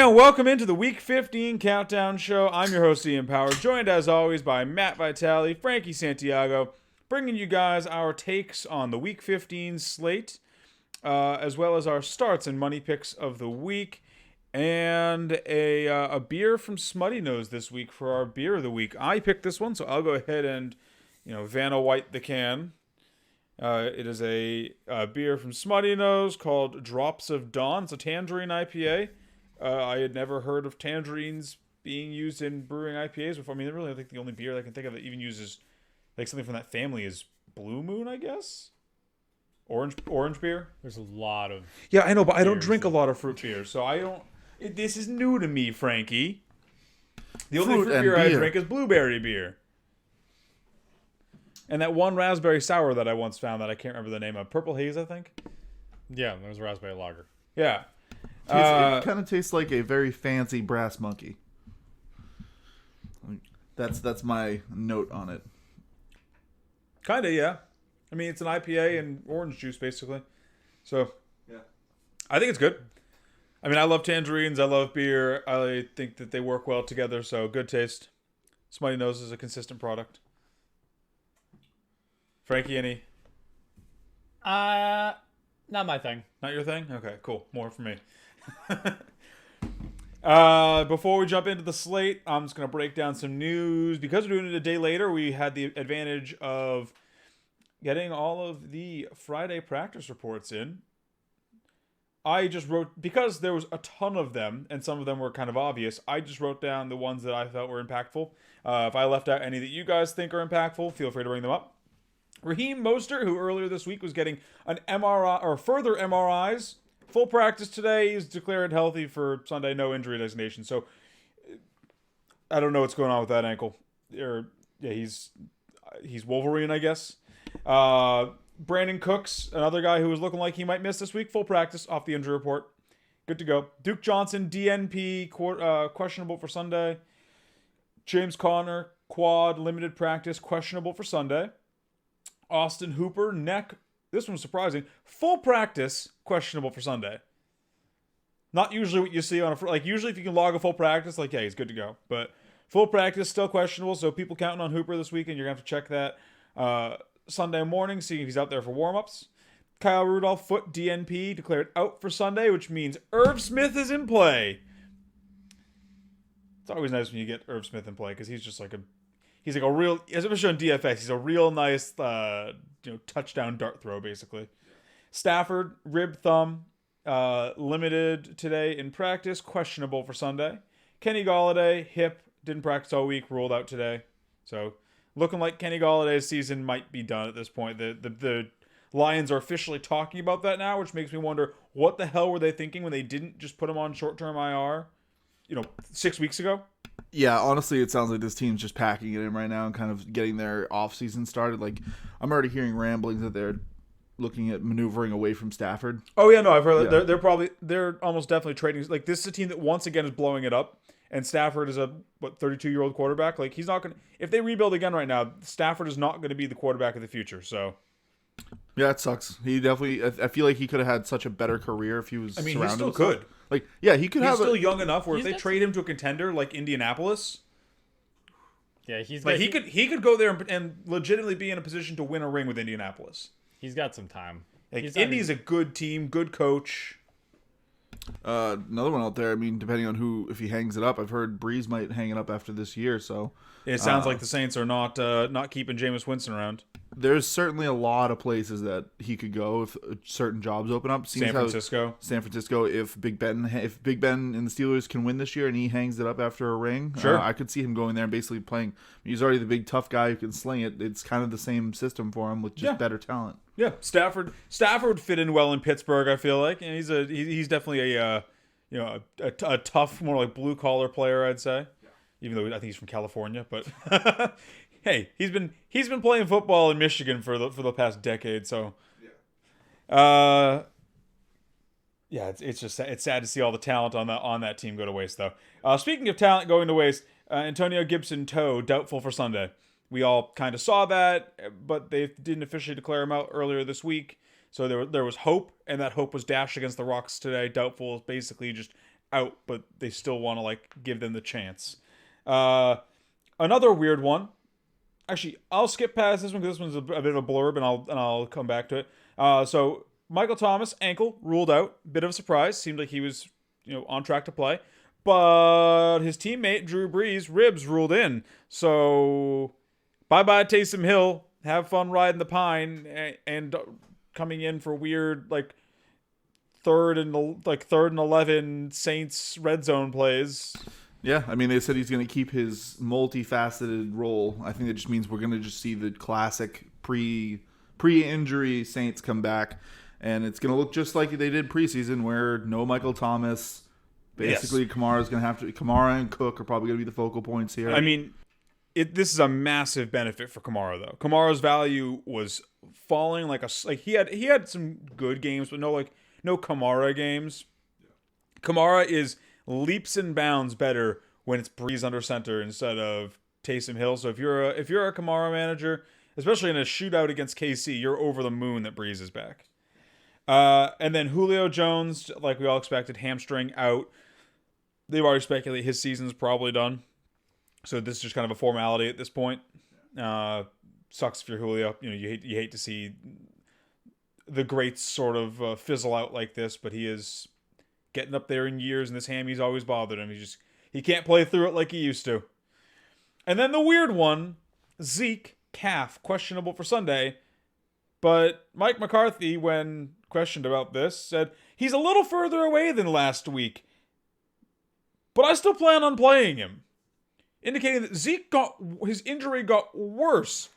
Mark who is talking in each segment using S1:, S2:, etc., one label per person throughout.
S1: And welcome into the Week 15 Countdown Show. I'm your host, Ian Power, joined as always by Matt Vitale, Frankie Santiago, bringing you guys our takes on the Week 15 slate, as well as our starts and money picks of the week, and a beer from Smutty Nose this week for our beer of the week. I picked this one, so I'll go ahead and, Vanna White the can. It is a beer from Smutty Nose called Drops of Dawn. It's a tangerine IPA. I had never heard of tangerines being used in brewing IPAs before. I mean, really, I think the only beer I can think of that even uses like something from that family is Blue Moon, I guess. Orange beer.
S2: There's a lot of
S1: I know, but I don't drink a lot of fruit beer, so I don't. This is new to me, Frankie. The only fruit beer I drink is blueberry beer, and that one raspberry sour that I once found that I can't remember the name of. Purple Haze, I think.
S2: Yeah, there was raspberry lager.
S1: Yeah.
S3: It kind of tastes like a very fancy brass monkey. That's my note on it.
S1: Kind of, yeah. I mean, it's an IPA and orange juice, basically. So,
S3: yeah,
S1: I think it's good. I mean, I love tangerines. I love beer. I think that they work well together, so good taste. Smutty Nose is a consistent product. Frankie, any?
S2: Not my thing.
S1: Not your thing? Okay, cool. More for me. Before we jump into the slate, I'm just going to break down some news. Because we're doing it a day later, we had the advantage of getting all of the Friday practice reports in. I just wrote, because there was a ton of them, and some of them were kind of obvious, I just wrote down the ones that I felt were impactful. If I left out any that you guys think are impactful, feel free to bring them up. Raheem Mostert, who earlier this week was getting an MRI, or further MRIs, full practice today. He's declared healthy for Sunday, no injury designation. So I don't know what's going on with that ankle. He's Wolverine, I guess. Brandon Cooks, another guy who was looking like he might miss this week, full practice off the injury report. Good to go. Duke Johnson, DNP, questionable for Sunday. James Conner, quad, limited practice, questionable for Sunday. Austin Hooper, neck. This one's surprising. Full practice, questionable for Sunday. Not usually what you see on usually if you can log a full practice, he's good to go. But full practice, still questionable, so people counting on Hooper this weekend, you're going to have to check that Sunday morning, see if he's out there for warm-ups. Kyle Rudolph, foot DNP, declared out for Sunday, which means Irv Smith is in play. It's always nice when you get Irv Smith in play, because he's just he's a real, especially on DFS, he's a real nice, touchdown dart throw, basically. Stafford, rib thumb, limited today in practice, questionable for Sunday. Kenny Golladay, hip, didn't practice all week, ruled out today. So, looking like Kenny Galladay's season might be done at this point. The Lions are officially talking about that now, which makes me wonder, what the hell were they thinking when they didn't just put him on short-term IR, 6 weeks ago?
S3: Yeah, honestly, it sounds like this team's just packing it in right now and kind of getting their off-season started. I'm already hearing ramblings that they're looking at maneuvering away from Stafford.
S1: Oh, yeah, no, I've heard that. They're almost definitely trading. This is a team that once again is blowing it up, and Stafford is a, 32-year-old quarterback? He's not going to... If they rebuild again right now, Stafford is not going to be the quarterback of the future, so...
S3: Yeah, it sucks. He definitely... I feel like he could have had such a better career if he was surrounded.
S1: He still could.
S3: He could have...
S1: He's still young enough where if they trade him to a contender like Indianapolis...
S2: Yeah, he
S1: could go there and legitimately be in a position to win a ring with Indianapolis.
S2: He's got some time.
S1: Indy's a good team, good coach.
S3: Another one out there, I mean, depending on if he hangs it up, I've heard Breeze might hang it up after this year, so...
S1: It sounds like the Saints are not keeping Jameis Winston around.
S3: There's certainly a lot of places that he could go if certain jobs open up.
S1: San Francisco.
S3: If Big Ben and the Steelers can win this year and he hangs it up after a ring,
S1: sure.
S3: I could see him going there and basically playing. He's already the big tough guy who can sling it. It's kind of the same system for him with just better talent.
S1: Yeah, Stafford would fit in well in Pittsburgh, I feel like, and he's definitely a tough, more like blue collar player, I'd say. Even though I think he's from California, but hey, he's been playing football in Michigan for the past decade, so it's just it's sad to see all the talent on that team go to waste, though. Speaking of talent going to waste, Antonio Gibson toe doubtful for Sunday. We all kind of saw that, but they didn't officially declare him out earlier this week. So there was hope, and that hope was dashed against the Rocks today. Doubtful is basically just out, but they still want to like give them the chance. Another weird one. Actually, I'll skip past this one because this one's a bit of a blurb, and I'll come back to it. So Michael Thomas ankle ruled out. Bit of a surprise. Seemed like he was on track to play, but his teammate Drew Brees ribs ruled in. So bye Taysom Hill. Have fun riding the pine and coming in for weird like third and 11 Saints red zone plays.
S3: Yeah, I mean, they said he's going to keep his multifaceted role. I think that just means we're going to just see the classic pre-injury Saints come back, and it's going to look just like they did preseason, where no Michael Thomas. Basically, yes. Kamara and Cook are probably going to be the focal points here.
S1: I mean, this is a massive benefit for Kamara, though. Kamara's value was falling he had some good games, but no Kamara games. Kamara is leaps and bounds better when it's Brees under center instead of Taysom Hill. So if you're a Kamara manager, especially in a shootout against KC, you're over the moon that Brees is back. And then Julio Jones, like we all expected, hamstring out. They've already speculated his season's probably done. So this is just kind of a formality at this point. Sucks if you're Julio. You hate to see the greats sort of fizzle out like this, but he is getting up there in years, and this hammy's always bothered him. He can't play through it like he used to. And then the weird one, Zeke, calf, questionable for Sunday. But Mike McCarthy, when questioned about this, said he's a little further away than last week, but I still plan on playing him. Indicating that his injury got worse.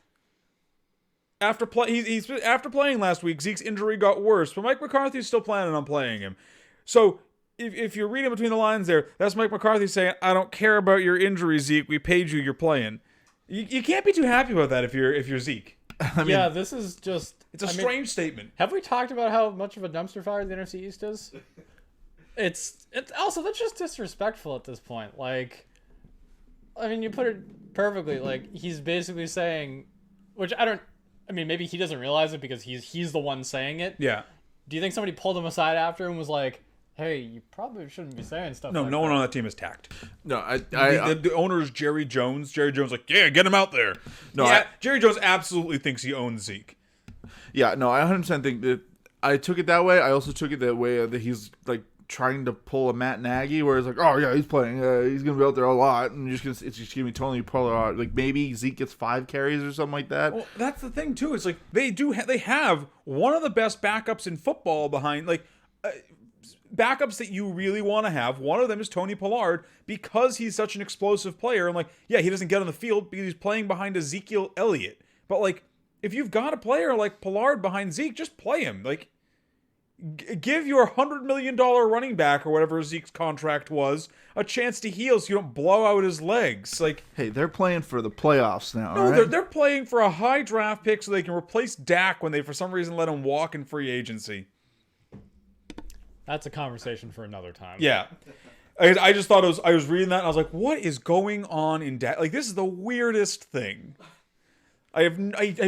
S1: After playing last week, Zeke's injury got worse, but Mike McCarthy's still planning on playing him. So if you're reading between the lines there, that's Mike McCarthy saying, I don't care about your injury, Zeke. We paid you. You're playing. You can't be too happy about that if you're Zeke.
S2: I mean, yeah, this is just...
S1: It's a strange statement.
S2: Have we talked about how much of a dumpster fire the NFC East is? It's also, that's just disrespectful at this point. Like, I mean, you put it perfectly. Like, he's basically saying... Which maybe he doesn't realize it because he's the one saying it.
S1: Yeah.
S2: Do you think somebody pulled him aside after and was like, hey, you probably shouldn't be saying stuff like that?
S1: No one on that team is tact.
S3: No,
S1: the owner is Jerry Jones. Jerry Jones like, yeah, get him out there. No, Jerry Jones absolutely thinks he owns Zeke.
S3: Yeah, no, I 100% think that I took it that way. I also took it that way that he's like trying to pull a Matt Nagy where it's like, oh yeah, he's playing. He's going to be out there a lot. And it's just going to be totally polar out. Like maybe Zeke gets 5 carries or something like that.
S1: Well, that's the thing too. It's like they have one of the best backups in football behind backups that you really want to have. One of them is Tony Pollard because he's such an explosive player. And he doesn't get on the field because he's playing behind Ezekiel Elliott. But if you've got a player like Pollard behind Zeke, just play him. Give your $100 million running back or whatever Zeke's contract was a chance to heal so you don't blow out his legs.
S3: Hey, they're playing for the playoffs now.
S1: No,
S3: right?
S1: they're playing for a high draft pick so they can replace Dak when they for some reason let him walk in free agency.
S2: That's a conversation for another time.
S1: Yeah. I just thought I was reading that and I was like, what is going on in Dak? This is the weirdest thing. I have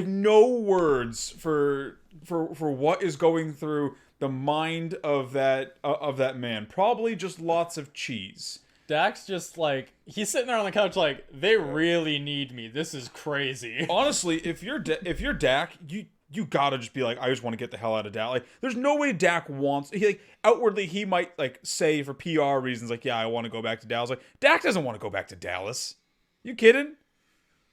S1: no words for what is going through the mind of that man. Probably just lots of cheese.
S2: Dak's just he's sitting there on the couch they really need me. This is crazy.
S1: Honestly, if you're Dak, you gotta just be I just want to get the hell out of Dallas. There's no way Dak wants. Outwardly, he might say for PR reasons, yeah, I want to go back to Dallas. Dak doesn't want to go back to Dallas. You kidding?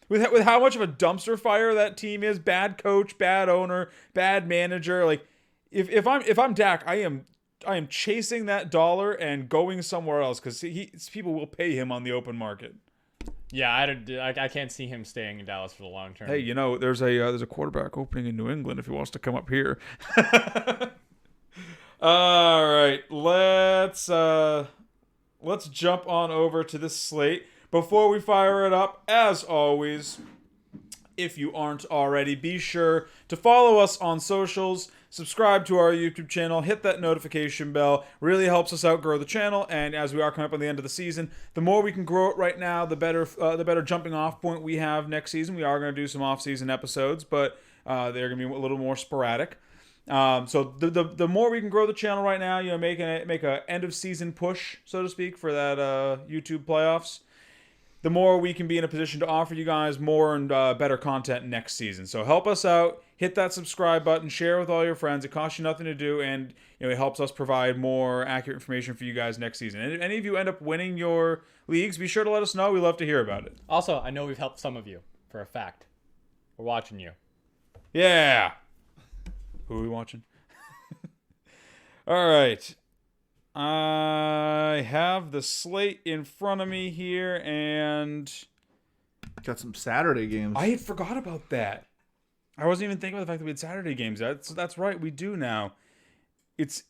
S1: With how much of a dumpster fire that team is, bad coach, bad owner, bad manager. If I'm Dak, I am chasing that dollar and going somewhere else because people will pay him on the open market.
S2: Yeah, I can't see him staying in Dallas for the long term.
S1: Hey, there's a quarterback opening in New England if he wants to come up here. All right, let's jump on over to this slate. Before we fire it up, as always, if you aren't already, be sure to follow us on socials, subscribe to our YouTube channel, hit that notification bell. Really helps us out grow the channel, and as we are coming up on the end of the season, the more we can grow it right now, the better jumping off point we have next season. We are going to do some off-season episodes, but they're going to be a little more sporadic. So the more we can grow the channel right now, make a end of season push, so to speak, for that YouTube playoffs, the more we can be in a position to offer you guys more and better content next season. So help us out. Hit that subscribe button. Share with all your friends. It costs you nothing to do, and it helps us provide more accurate information for you guys next season. And if any of you end up winning your leagues, be sure to let us know. We love to hear about it.
S2: Also, I know we've helped some of you for a fact. We're watching you.
S1: Yeah. Who are we watching? All right. I have the slate in front of me here, and
S3: Got some Saturday games.
S1: I had forgot about that. I wasn't even thinking about the fact that we had Saturday games. That's right, we do now. It's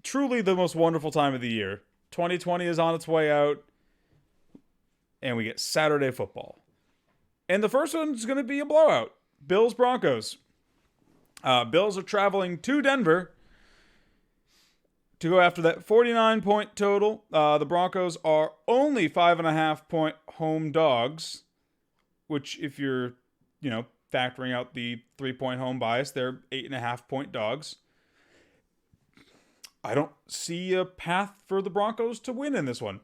S1: truly the most wonderful time of the year. 2020 is on its way out, and we get Saturday football. And the first one's going to be a blowout. Bills Broncos. Bills are traveling to Denver to go after that 49-point total. The Broncos are only 5.5-point home dogs, which if you're, factoring out the 3-point home bias, they're 8.5-point dogs. I don't see a path for the Broncos to win in this one.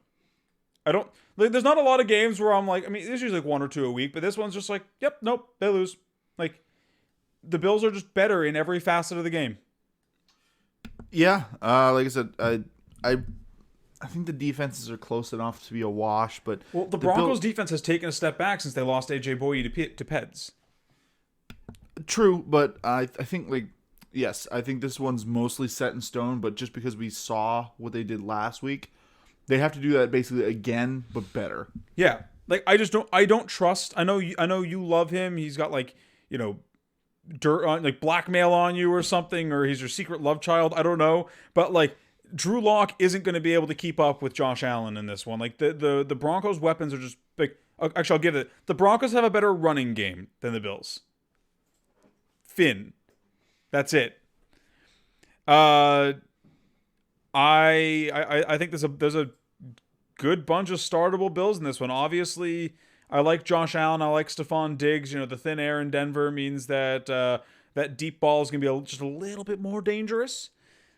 S1: There's not a lot of games where I'm like, there's usually like 1 or 2 a week, but this one's just like, yep, nope, they lose. Like, the Bills are just better in every facet of the game.
S3: Yeah, like I said, I think the defenses are close enough to be a wash, but
S1: the Broncos defense has taken a step back since they lost AJ Boye to Peds.
S3: True, but I think yes, I think this one's mostly set in stone. But just because we saw what they did last week, they have to do that basically again, but better.
S1: Yeah, like I don't trust. I know you love him. He's got dirt on, like blackmail on you or something, or he's your secret love child. I don't know, but like Drew Lock isn't going to be able to keep up with Josh Allen in this one. Like the Broncos' weapons are just like. Actually, I'll give it. The Broncos have a better running game than the Bills. Finn, that's it. I think there's a good bunch of startable Bills in this one. Obviously, I like Josh Allen. I like Stephon Diggs. The thin air in Denver means that that deep ball is going to be just a little bit more dangerous.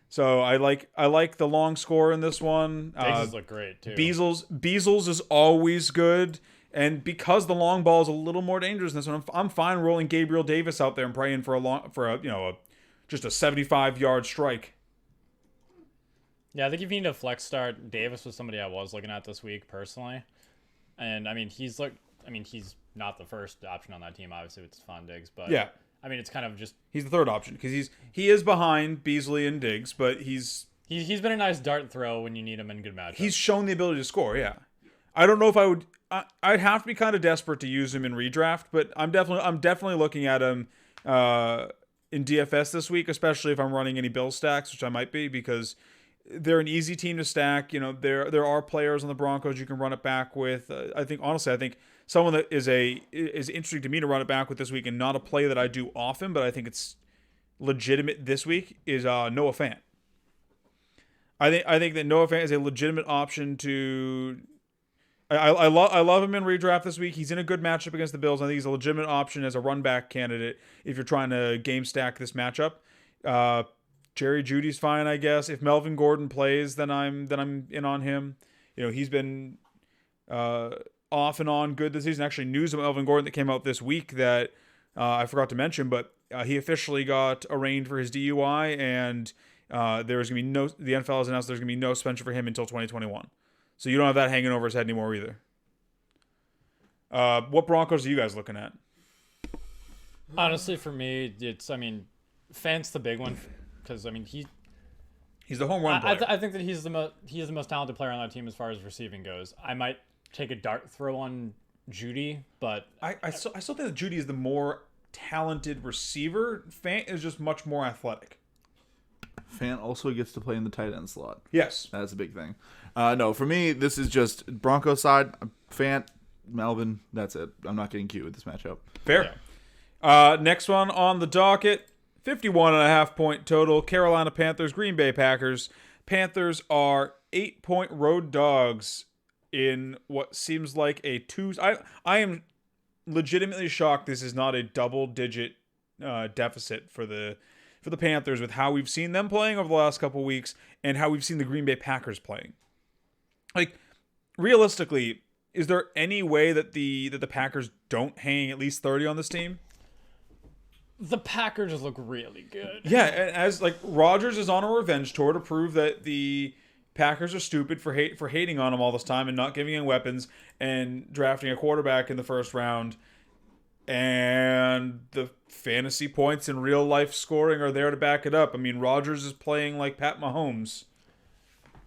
S1: So I like the long score in this one.
S2: Diggs look great too.
S1: Beazles is always good, and because the long ball is a little more dangerous in this one, I'm fine rolling Gabriel Davis out there and praying for just a 75-yard strike.
S2: Yeah, I think if you need a flex start, Davis was somebody I was looking at this week personally. And he's not the first option on that team, obviously, with Stephon Diggs, but
S1: yeah.
S2: It's kind of just
S1: he's the third option because he is behind Beasley and Diggs, but he's
S2: been a nice dart throw when you need him in good matchups.
S1: He's shown the ability to score. Yeah, I don't know if I would. I'd have to be kind of desperate to use him in redraft, but I'm definitely looking at him in DFS this week, especially if I'm running any Bills stacks, which I might be, because they're an easy team to stack. There are players on the Broncos you can run it back with. I think someone that is interesting to me to run it back with this week, and not a play that I do often, but I think it's legitimate this week, is Noah Fant. I think that Noah Fant is a legitimate option to. I love him in redraft this week. He's in a good matchup against the Bills. I think he's a legitimate option as a run back candidate if you're trying to game stack this matchup. Jerry Jeudy's fine, I guess. If Melvin Gordon plays, then I'm in on him. He's been off and on good this season. Actually, news of Melvin Gordon that came out this week that I forgot to mention, but he officially got arraigned for his DUI, and there's gonna be the NFL has announced there's gonna be no suspension for him until 2021. So you don't have that hanging over his head anymore either. What Broncos are you guys looking at?
S2: Honestly, for me, it's Fant's the big one. Because
S1: he's the home run player.
S2: I think that he is the most talented player on that team as far as receiving goes. I might take a dart throw on Jeudy, but
S1: I still think that Jeudy is the more talented receiver. Fant is just much more athletic.
S3: Fant also gets to play in the tight end slot.
S1: Yes,
S3: that's a big thing. No, for me, this is just Broncos side. Fant, Melvin. That's it. I'm not getting cute with this matchup.
S1: Fair. Yeah. Next one on the docket. 51.5-point total. Carolina Panthers, Green Bay Packers. Panthers are 8-point road dogs in what seems like a I am legitimately shocked this is not a double-digit deficit for the for the Panthers with how we've seen them playing over the last couple of weeks and how we've seen the Green Bay Packers playing. Like, realistically, is there any way that the Packers don't hang at least 30 on this team?
S2: The Packers look really good.
S1: Yeah, and as like Rodgers is on a revenge tour to prove that the Packers are stupid for hating on him all this time and not giving him weapons and drafting a quarterback in the first round. And the fantasy points and real life scoring are there to back it up. I mean, Rodgers is playing like Pat Mahomes.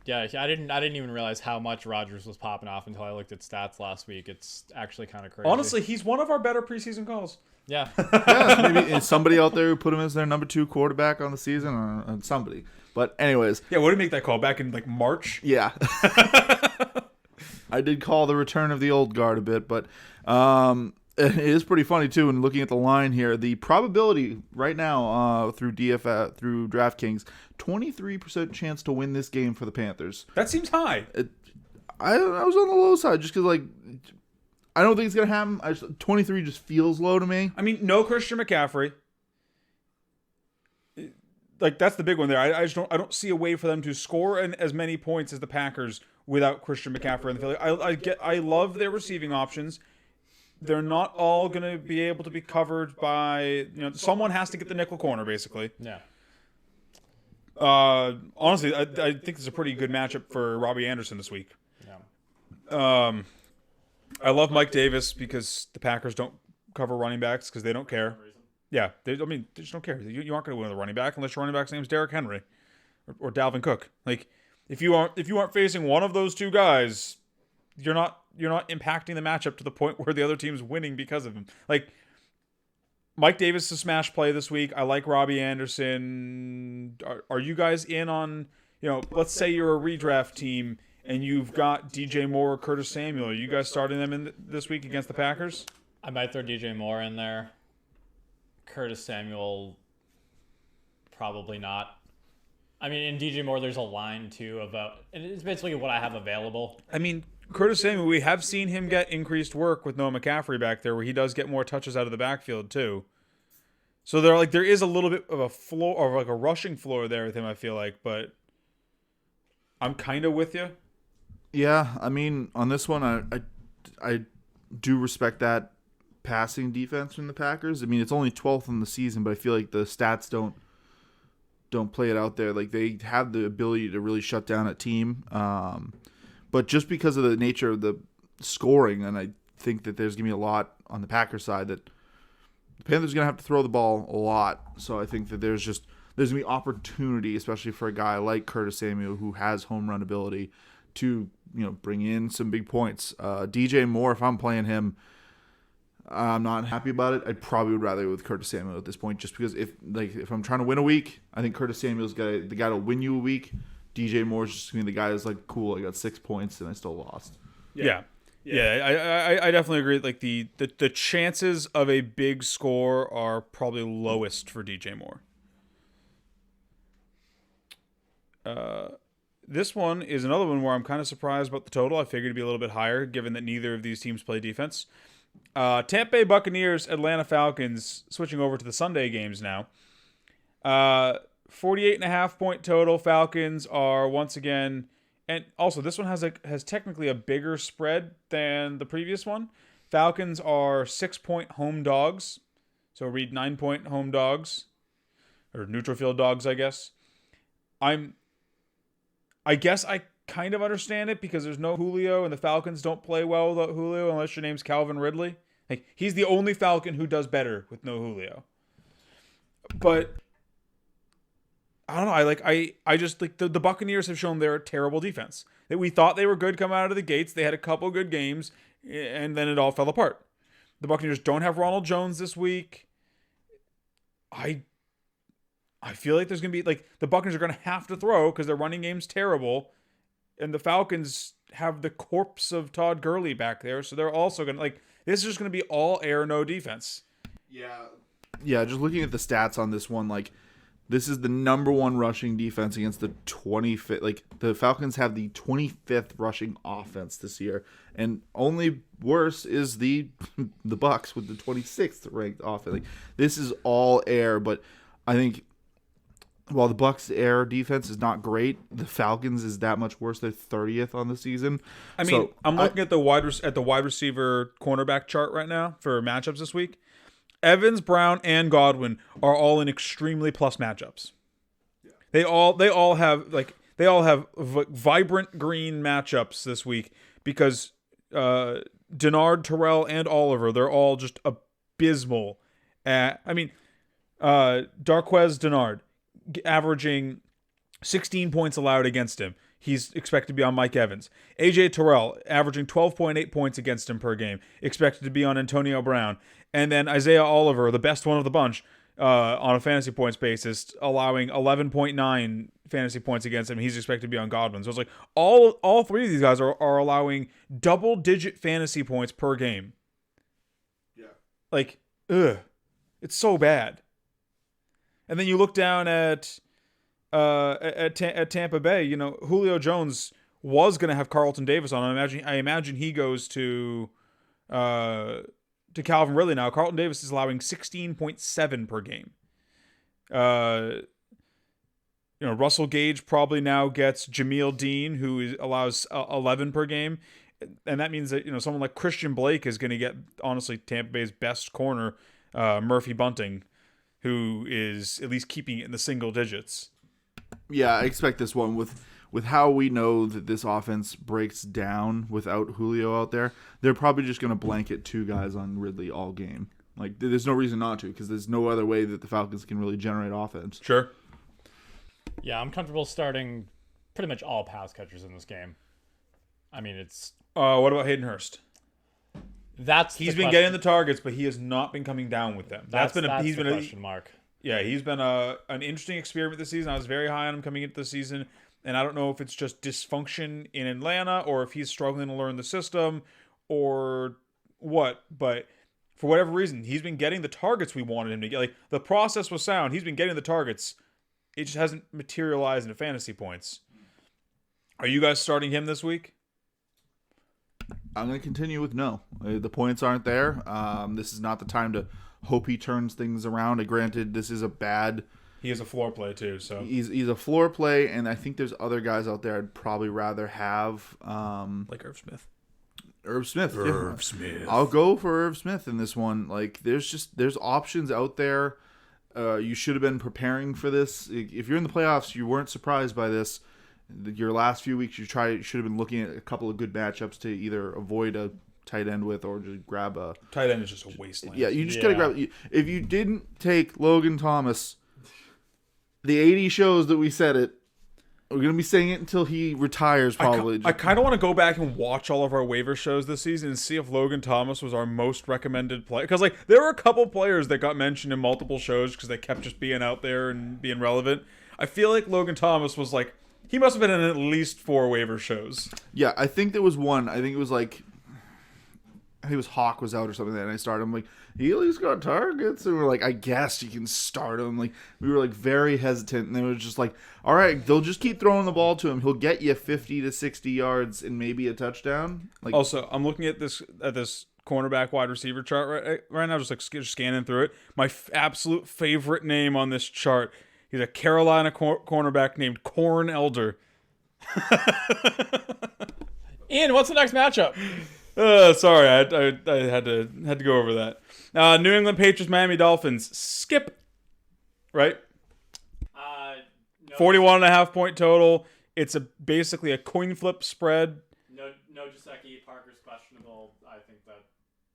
S2: Yeah, I didn't even realize how much Rodgers was popping off until I looked at stats last week. It's actually kind of crazy.
S1: Honestly, he's one of our better preseason calls.
S2: Yeah.
S3: Yeah, maybe it's somebody out there who put him as their number 2 quarterback on the season, or somebody. But anyways,
S1: Yeah, what did he make that call back in like March?
S3: yeah, I did call the return of the old guard a bit, but it is pretty funny too. And looking at the line here, the probability right now through through DraftKings, 23% chance to win this game for the Panthers.
S1: That seems high.
S3: I was on the low side just because like. I don't think it's going to happen. 23 just feels low to me.
S1: I mean, no Christian McCaffrey. Like, that's the big one there. I don't see a way for them to score as many points as the Packers without Christian McCaffrey in the field. I love their receiving options. They're not all going to be able to be covered by, someone has to get the nickel corner, basically.
S2: Yeah.
S1: Honestly, I think it's a pretty good matchup for Robbie Anderson this week.
S2: Yeah.
S1: I love Mike Davis because the Packers don't cover running backs because they don't care. Yeah, they just don't care. You aren't going to win with a running back unless your running back's name's Derrick Henry or Dalvin Cook. Like, if you aren't facing one of those two guys, you're not impacting the matchup to the point where the other team's winning because of him. Like, Mike Davis is a smash play this week. I like Robbie Anderson. Are you guys in on, let's say you're a redraft team and you've got DJ Moore or Curtis Samuel. Are you guys starting them in this week against the Packers?
S2: I might throw DJ Moore in there. Curtis Samuel, probably not. I mean, in DJ Moore, there's a line, too, and it's basically what I have available.
S1: I mean, Curtis Samuel, we have seen him get increased work with Noah McCaffrey back there, where he does get more touches out of the backfield, too. So there is a little bit of a floor, or like a rushing floor there with him, I feel like, but I'm kind of with you.
S3: Yeah, I mean, on this one, I do respect that passing defense from the Packers. I mean, it's only 12th in the season, but I feel like the stats don't play it out there. Like, they have the ability to really shut down a team. But just because of the nature of the scoring, and I think that there's going to be a lot on the Packers side that the Panthers are going to have to throw the ball a lot. So I think that there's going to be opportunity, especially for a guy like Curtis Samuel who has home run ability, to bring in some big points. DJ Moore, if I'm playing him, I'm not happy about it. I probably would rather go with Curtis Samuel at this point, just because if I'm trying to win a week, I think Curtis Samuel's the guy to win you a week. DJ Moore's just gonna be the guy that's like, cool, I got 6 points and I still lost.
S1: Yeah. I definitely agree. Like the chances of a big score are probably lowest for DJ Moore. This one is another one where I'm kind of surprised about the total. I figured it'd be a little bit higher, given that neither of these teams play defense. Tampa Bay Buccaneers, Atlanta Falcons, switching over to the Sunday games now. 48.5 point total. Falcons are once again, and also this one has technically a bigger spread than the previous one. Falcons are 6-point home dogs, so read 9-point home dogs, or neutral field dogs, I guess. I guess I kind of understand it because there's no Julio, and the Falcons don't play well without Julio unless your name's Calvin Ridley. Like, he's the only Falcon who does better with no Julio. But I don't know. I just like the Buccaneers have shown they're a terrible defense. That we thought they were good coming out of the gates. They had a couple good games, and then it all fell apart. The Buccaneers don't have Ronald Jones this week. I feel like there's going to be, like, the Buccaneers are going to have to throw because their running game's terrible. And the Falcons have the corpse of Todd Gurley back there. So they're also going to, like, this is just going to be all air, no defense.
S3: Yeah, just looking at the stats on this one, like, this is the number one rushing defense against the 25th. Like, the Falcons have the 25th rushing offense this year. And only worse is the Bucs with the 26th ranked offense. Like, this is all air, but I think while the Bucks' air defense is not great, the Falcons is that much worse. They're 30th on the season.
S1: I mean, I'm looking at the wide receiver cornerback chart right now for matchups this week. Evans, Brown, and Godwin are all in extremely plus matchups. Yeah. They all have vibrant green matchups this week because Denard, Terrell, and Oliver, they're all just abysmal. Darquez Denard averaging 16 points allowed against him. He's expected to be on Mike Evans. AJ Terrell averaging 12.8 points against him per game. Expected to be on Antonio Brown. And then Isaiah Oliver, the best one of the bunch, on a fantasy points basis, allowing 11.9 fantasy points against him. He's expected to be on Godwin. So it's like all three of these guys are allowing double-digit fantasy points per game. Yeah. Like, ugh. It's so bad. And then you look down at Tampa Bay. You know, Julio Jones was going to have Carlton Davis on. I imagine he goes to Calvin Ridley now. Carlton Davis is allowing 16.7 per game. Russell Gage probably now gets Jameel Dean, who allows 11 per game, and that means that someone like Christian Blake is going to get honestly Tampa Bay's best corner, Murphy Bunting, who is at least keeping it in the single digits.
S3: Yeah, I expect this one with how we know that this offense breaks down without Julio out there. They're probably just going to blanket two guys on Ridley all game. Like, there's no reason not to, because there's no other way that the Falcons can really generate offense.
S1: Sure.
S2: Yeah, I'm comfortable starting pretty much all pass catchers in this game. I mean, it's...
S1: What about Hayden Hurst?
S2: He's
S1: been getting the targets, but he has not been coming down with them.
S2: That's been a question mark.
S1: Yeah, he's been an interesting experiment this season. I was very high on him coming into the season, and I don't know if it's just dysfunction in Atlanta or if he's struggling to learn the system or what, but for whatever reason, he's been getting the targets we wanted him to get. Like, the process was sound. He's been getting the targets. It just hasn't materialized into fantasy points. Are you guys starting him this week?
S3: I'm going to continue with no. The points aren't there. This is not the time to hope he turns things around. Granted, this is a bad...
S1: He is a floor play too, so...
S3: He's a floor play, and I think there's other guys out there I'd probably rather have.
S1: Like Irv Smith.
S3: Irv Smith. I'll go for Irv Smith in this one. Like, there's options out there. You should have been preparing for this. If you're in the playoffs, you weren't surprised by this. Your last few weeks, you should have been looking at a couple of good matchups to either avoid a tight end with or just grab a...
S1: Tight end is just a wasteland.
S3: Yeah, you just got to grab... If you didn't take Logan Thomas, the 80 shows that we said it, we're going to be saying it until he retires, probably.
S1: I kind of want to go back and watch all of our waiver shows this season and see if Logan Thomas was our most recommended player. Because, like, there were a couple players that got mentioned in multiple shows because they kept just being out there and being relevant. I feel like Logan Thomas was, like... He must have been in at least 4 waiver shows.
S3: Yeah, I think there was one. I think it was like... I think it was Hawk was out or something like that, and I started him like, he at least got targets. And we're like, I guess you can start him. Like, we were like very hesitant, and they were just like, all right, they'll just keep throwing the ball to him. He'll get you 50 to 60 yards and maybe a touchdown. Like,
S1: also, I'm looking at this cornerback wide receiver chart right now, just scanning through it. My absolute favorite name on this chart. He's a Carolina cornerback named Corn Elder.
S2: Ian, what's the next matchup?
S1: Sorry, I had to go over that. New England Patriots, Miami Dolphins. Skip. Right? No. 41.5 point total. It's basically a coin flip spread.
S2: No Gesicki. Parker's questionable. I think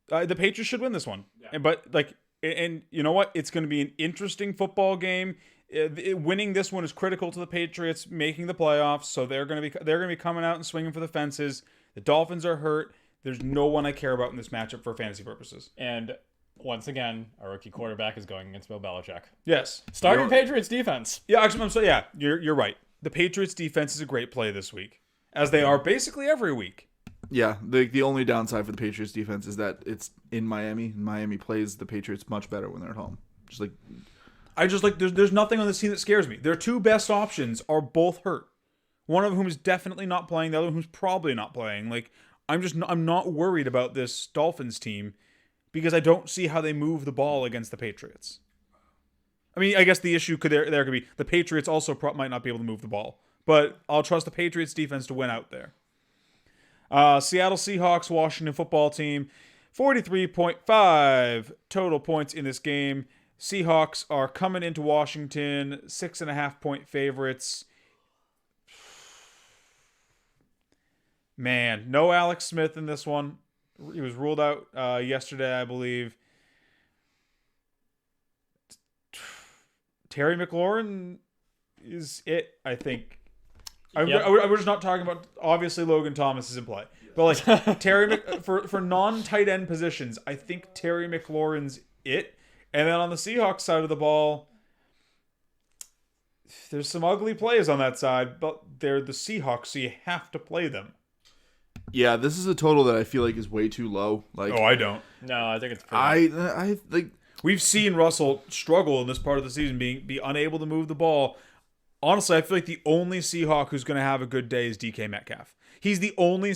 S2: that...
S1: the Patriots should win this one.
S2: Yeah.
S1: But, like, and you know what? It's going to be an interesting football game. Winning this one is critical to the Patriots making the playoffs, so they're going to be coming out and swinging for the fences. The Dolphins are hurt. There's no one I care about in this matchup for fantasy purposes.
S2: And once again, our rookie quarterback is going against Bill Belichick.
S1: Yes,
S2: starting Patriots defense.
S1: Yeah, actually, you're right. The Patriots defense is a great play this week, as they are basically every week.
S3: Yeah, the only downside for the Patriots defense is that it's in Miami, and Miami plays the Patriots much better when they're at home.
S1: There's nothing on this team that scares me. Their two best options are both hurt. One of whom is definitely not playing. The other who's probably not playing. Like, I'm not worried about this Dolphins team because I don't see how they move the ball against the Patriots. I mean, I guess the issue could be the Patriots also might not be able to move the ball, but I'll trust the Patriots defense to win out there. Seattle Seahawks, Washington football team, 43.5 total points in this game. Seahawks are coming into Washington 6.5-point favorites. Man, no Alex Smith in this one. He was ruled out yesterday, I believe. Terry McLaurin is it, I think. We're just not talking about, obviously Logan Thomas is in play. But like for non-tight end positions, I think Terry McLaurin's it. And then on the Seahawks side of the ball, there's some ugly plays on that side, but they're the Seahawks, so you have to play them.
S3: Yeah, this is a total that I feel like is way too low. Like,
S1: I don't.
S2: No, I think it's pretty.
S3: I like.
S1: We've seen Russell struggle in this part of the season, be unable to move the ball. Honestly, I feel like the only Seahawk who's going to have a good day is DK Metcalf. He's the only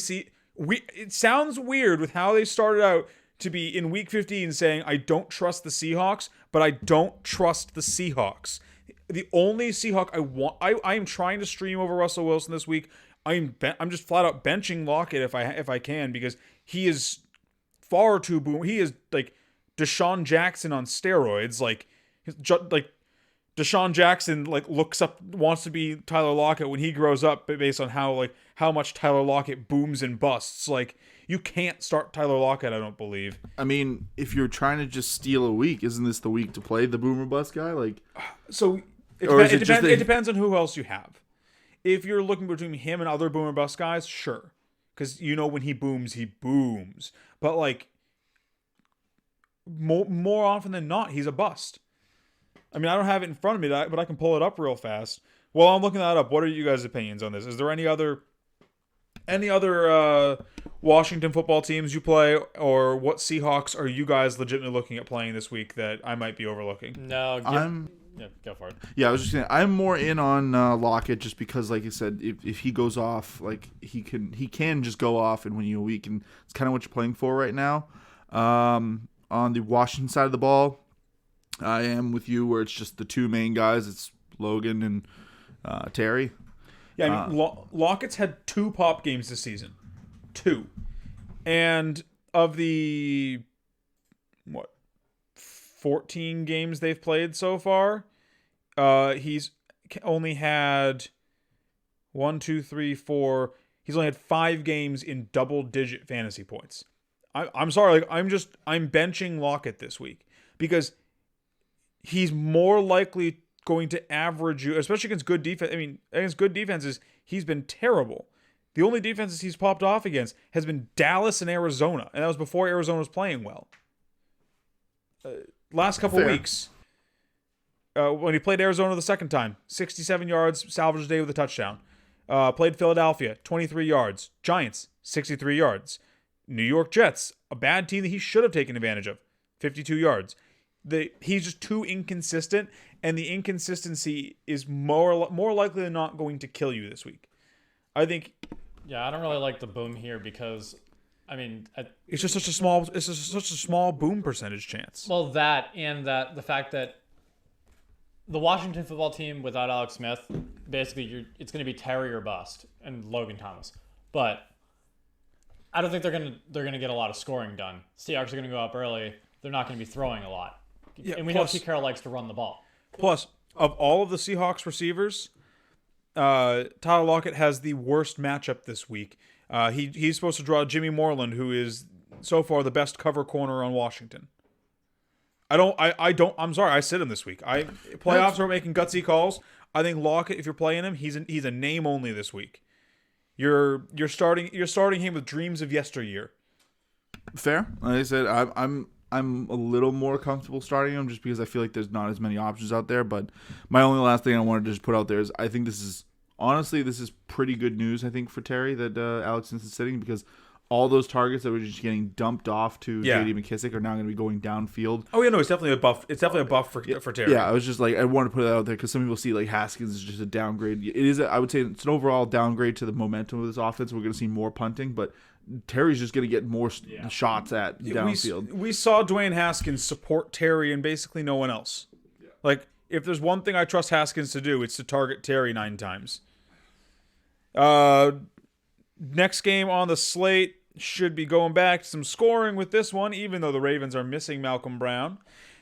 S1: It sounds weird with how they started out to be in Week 15 saying, I don't trust the Seahawks, but I don't trust the Seahawks. The only Seahawk I am trying to stream over Russell Wilson this week. I'm just flat out benching Lockett if I can, because he is far too boom. He is like Deshaun Jackson on steroids. Like Deshaun Jackson wants to be Tyler Lockett when he grows up, based on how much Tyler Lockett booms and busts. Like, you can't start Tyler Lockett, I don't believe.
S3: I mean, if you're trying to just steal a week, isn't this the week to play the boomer bust guy? Like,
S1: so it depends on who else you have. If you're looking between him and other boomer bust guys, sure, because when he booms. But like, more often than not, he's a bust. I mean, I don't have it in front of me, but I can pull it up real fast. While I'm looking that up, what are you guys' opinions on this? Is there any other Washington football teams you play, or what Seahawks are you guys legitimately looking at playing this week that I might be overlooking?
S2: No, go for it.
S3: Yeah, I was just saying, I'm more in on Lockett, just because, like you said, if he goes off, like he can just go off and win you a week, and it's kind of what you're playing for right now. On the Washington side of the ball, I am with you where it's just the two main guys. It's Logan and Terry.
S1: Yeah, I mean, Lockett's had 2 pop games this season. 2. And of the 14 games they've played so far, he's only had 1, 2, 3, 4. He's only had 5 games in double-digit fantasy points. I'm sorry, like I'm benching Lockett this week because he's more likely going to average you, especially against good defense. I mean, against good defenses, he's been terrible. The only defenses he's popped off against has been Dallas and Arizona, and that was before Arizona was playing well. Last couple weeks, when he played Arizona the second time, 67 yards, salvaged day with a touchdown. Played Philadelphia, 23 yards. Giants, 63 yards. New York Jets, a bad team that he should have taken advantage of, 52 yards. He's just too inconsistent, and the inconsistency is more likely than not going to kill you this week. I think.
S2: Yeah, I don't really like the boom here because, I mean,
S1: it's just such a small boom percentage chance.
S2: Well, that and the fact that the Washington football team without Alex Smith, basically it's going to be Terry or bust and Logan Thomas, but I don't think they're gonna get a lot of scoring done. Seahawks are gonna go up early. They're not gonna be throwing a lot, and we know Pete Carroll likes to run the ball.
S1: Plus, of all of the Seahawks receivers, Tyler Lockett has the worst matchup this week. He's supposed to draw Jimmy Moreland, who is so far the best cover corner on Washington. I'm sorry, I sit him this week. Playoffs are making gutsy calls. I think Lockett, if you're playing him, he's a name only this week. You're starting him with dreams of yesteryear.
S3: Fair. Like I said, I'm a little more comfortable starting him just because I feel like there's not as many options out there. But my only last thing I wanted to just put out there is I think this is pretty good news, I think, for Terry that Alex Smith is sitting, because all those targets that were just getting dumped off to J.D. McKissick are now going to be going downfield.
S1: Oh yeah, no, it's definitely a buff. It's definitely a buff for Terry.
S3: Yeah, I was just like, I want to put that out there because some people see like Haskins is just a downgrade. It is, I would say, it's an overall downgrade to the momentum of this offense. We're going to see more punting, but Terry's just going to get more shots at downfield.
S1: We saw Dwayne Haskins support Terry and basically no one else. Yeah. Like if there's one thing I trust Haskins to do, it's to target Terry 9 times. Next game on the slate should be going back to some scoring with this one, even though the Ravens are missing Malcolm Brown.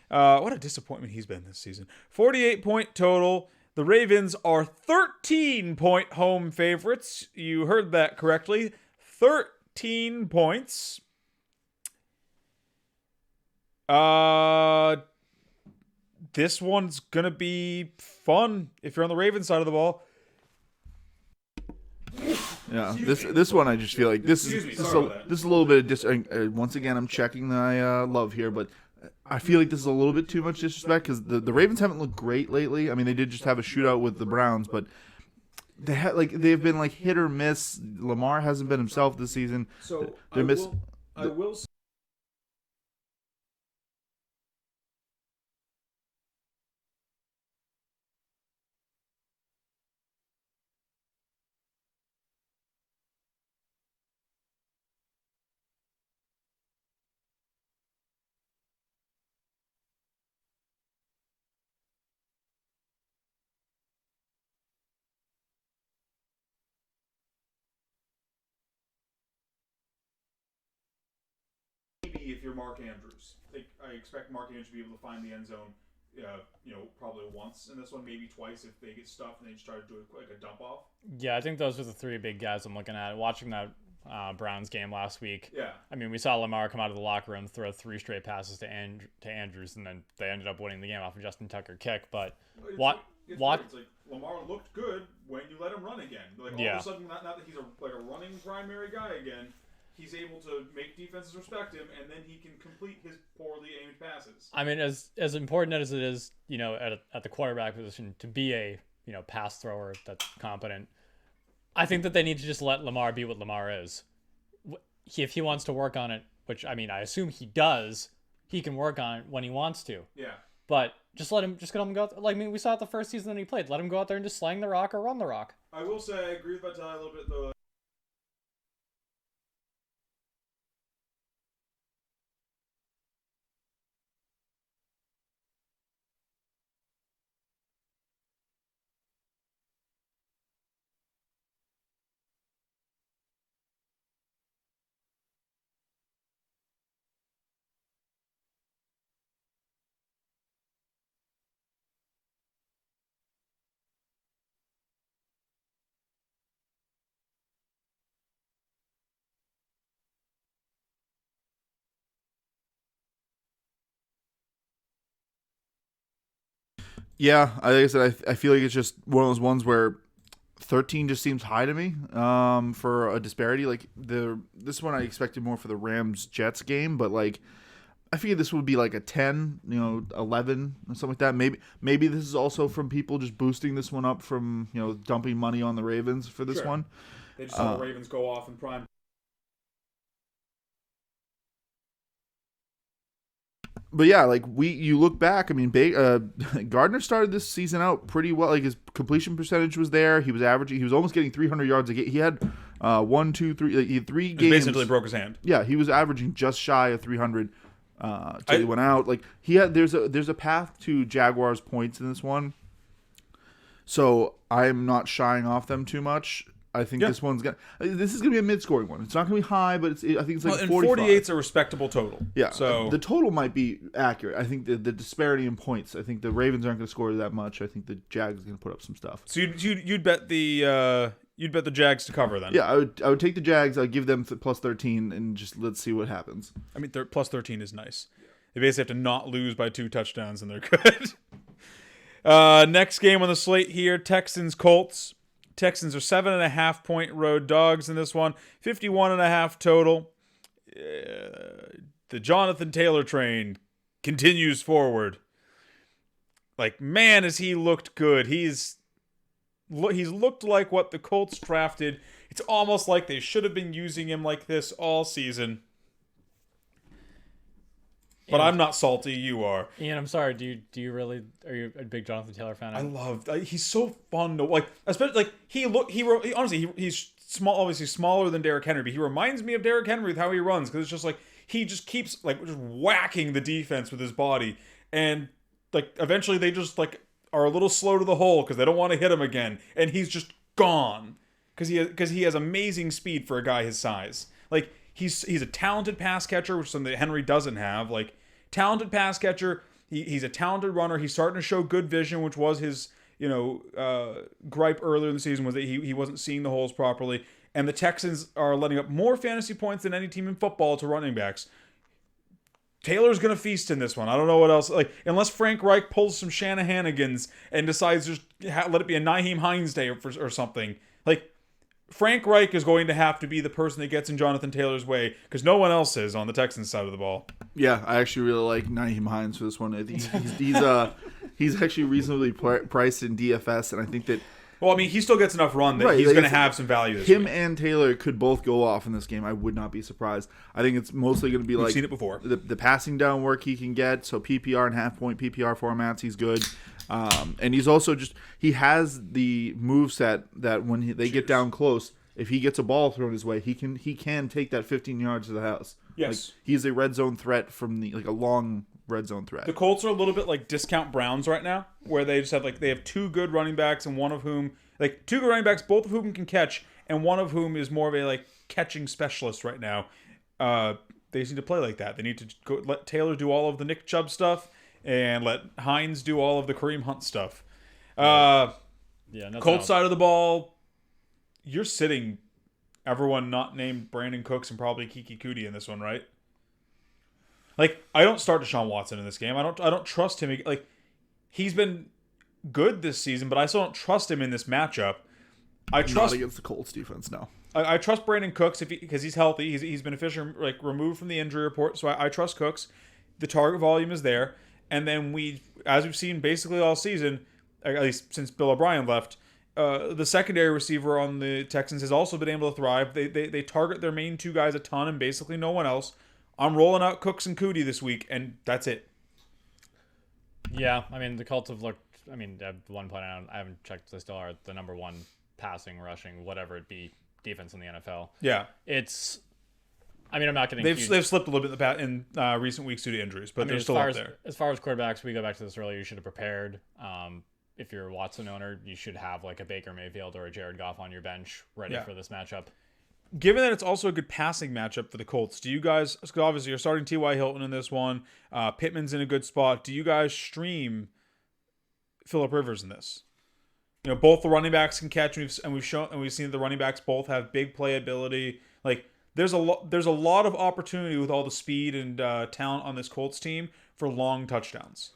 S1: What a disappointment he's been this season. 48-point total. The Ravens are 13-point home favorites. You heard that correctly. 13 points. This one's going to be fun if you're on the Ravens side of the ball.
S3: Yeah, this one I just feel like this is a little bit of once again I'm checking my love here, but I feel like this is a little bit too much disrespect because the Ravens haven't looked great lately. I mean, they did just have a shootout with the Browns, but they've been like hit or miss. Lamar hasn't been himself this season.
S1: So
S3: I will.
S1: If you're Mark Andrews, I expect Mark Andrews to be able to find the end zone, probably once in this one, maybe twice if they get stuffed and they just try to do like a dump off.
S2: Yeah, I think those are the three big guys I'm looking at. Watching that Browns game last week.
S1: Yeah.
S2: I mean, we saw Lamar come out of the locker room, throw 3 straight passes to Andrews, and then they ended up winning the game off a Justin Tucker kick. But
S1: It's like Lamar looked good when you let him run again. Like all of a sudden, not that he's a running primary guy again. He's able to make defenses respect him, and then he can complete his poorly aimed passes.
S2: I mean, as important as it is, at the quarterback position to be a pass thrower that's competent, I think that they need to just let Lamar be what Lamar is. If he wants to work on it, which I mean, I assume he does, he can work on it when he wants to.
S1: Yeah.
S2: But just let him go. We saw it the first season that he played. Let him go out there and just slang the rock or run the rock.
S1: I will say I agree with Vitale a little bit though.
S3: Yeah, like I said, I feel like it's just one of those ones where 13 just seems high to me for a disparity. Like this one I expected more for the Rams Jets game, but like I figured this would be like a 10, 11 or something like that. Maybe this is also from people just boosting this one up from dumping money on the Ravens for this one.
S1: They just saw the Ravens go off in prime.
S3: But yeah, like you look back, I mean, Gardner started this season out pretty well. Like his completion percentage was there. He was averaging. He was almost getting 300 yards a game. He had 1, 2, 3. Like, he had 3 games.
S1: Basically broke his hand.
S3: Yeah, he was averaging just shy of 300 till he went out. Like he had. There's a path to Jaguars points in this one. So I'm not shying off them too much. I think this is gonna be a mid-scoring one. It's not gonna be high, but I think it's like 45.
S1: 48's a respectable total.
S3: Yeah,
S1: so
S3: the total might be accurate. I think the disparity in points. I think the Ravens aren't gonna score that much. I think the Jags are gonna put up some stuff.
S1: So you'd bet the Jags to cover then?
S3: Yeah, I would take the Jags. I'd give them plus 13 and just let's see what happens.
S1: I mean, plus 13 is nice. They basically have to not lose by 2 touchdowns and they're good. Next game on the slate here: Texans Colts. Texans are 7.5-point road dogs in this one. 51.5 total. The Jonathan Taylor train continues forward. Like, man, has he looked good. He's looked like what the Colts drafted. It's almost like they should have been using him like this all season. But I'm not salty. You are.
S2: Ian, I'm sorry. Do you really? Are you a big Jonathan Taylor fan?
S1: I love. He's so fun to like. Especially like he's small. Obviously smaller than Derrick Henry, but he reminds me of Derrick Henry with how he runs because it's just like he just keeps like just whacking the defense with his body, and like eventually they just like are a little slow to the hole because they don't want to hit him again, and he's just gone because he has amazing speed for a guy his size. Like he's a talented pass catcher, which is something that Henry doesn't have. Like talented pass catcher, he's a talented runner. He's starting to show good vision, which was his gripe earlier in the season, was that he wasn't seeing the holes properly. And the Texans are letting up more fantasy points than any team in football to running backs. Taylor's going to feast in this one. I don't know what else. Like, unless Frank Reich pulls some Shanahanigans and decides just let it be a Nyheim Hines day or something. Like, Frank Reich is going to have to be the person that gets in Jonathan Taylor's way because no one else is on the Texans side of the ball.
S3: Yeah, I actually really like Nyheim Hines for this one. I think he's actually reasonably priced in DFS, and I think that.
S1: Well, I mean, he still gets enough run that he's going to have some value this
S3: him
S1: week.
S3: And Taylor could both go off in this game. I would not be surprised. I think it's mostly going to be
S1: We've seen it before.
S3: The passing down work he can get. So PPR and half-point PPR formats, he's good. And he's also he has the moveset that when they get down close, if he gets a ball thrown his way, he can take that 15 yards to the house.
S1: Yes.
S3: Like, he's a red zone threat from a long red zone threat.
S1: The Colts are a little bit like discount Browns right now, where they just have they have two good running backs, and one of whom two good running backs, both of whom can catch, and one of whom is more of a catching specialist right now. They just need to play like that. They need to let Taylor do all of the Nick Chubb stuff and let Hines do all of the Kareem Hunt stuff. Colts side of the ball, you're sitting everyone not named Brandon Cooks and probably Kiki Kuti in this one, right? I don't start Deshaun Watson in this game. I don't trust him. He's been good this season, but I still don't trust him in this matchup. I trust
S3: not against the Colts defense, no.
S1: I trust Brandon Cooks because he's healthy. He's been officially removed from the injury report, so I trust Cooks. The target volume is there, and then as we've seen basically all season, at least since Bill O'Brien left, the secondary receiver on the Texans has also been able to thrive. They target their main two guys a ton and basically no one else. I'm rolling out Cooks and Kuti this week, and that's it.
S2: Yeah, I mean, the Colts have looked. I mean, at one point, I haven't checked. They still are the number one passing, rushing, whatever it be, defense in the NFL.
S1: Yeah,
S2: it's. I mean, I'm not getting.
S1: They've slipped a little bit in recent weeks due to injuries, but they're still up there.
S2: As far as quarterbacks, we go back to this earlier. You should have prepared. If you're a Watson owner, you should have a Baker Mayfield or a Jared Goff on your bench ready for this matchup.
S1: Given that it's also a good passing matchup for the Colts, do you guys, obviously you're starting T.Y. Hilton in this one, Pittman's in a good spot, do you guys stream Phillip Rivers in this? Both the running backs can catch, and we've seen that the running backs both have big playability. There's a lot of opportunity with all the speed and talent on this Colts team for long touchdowns.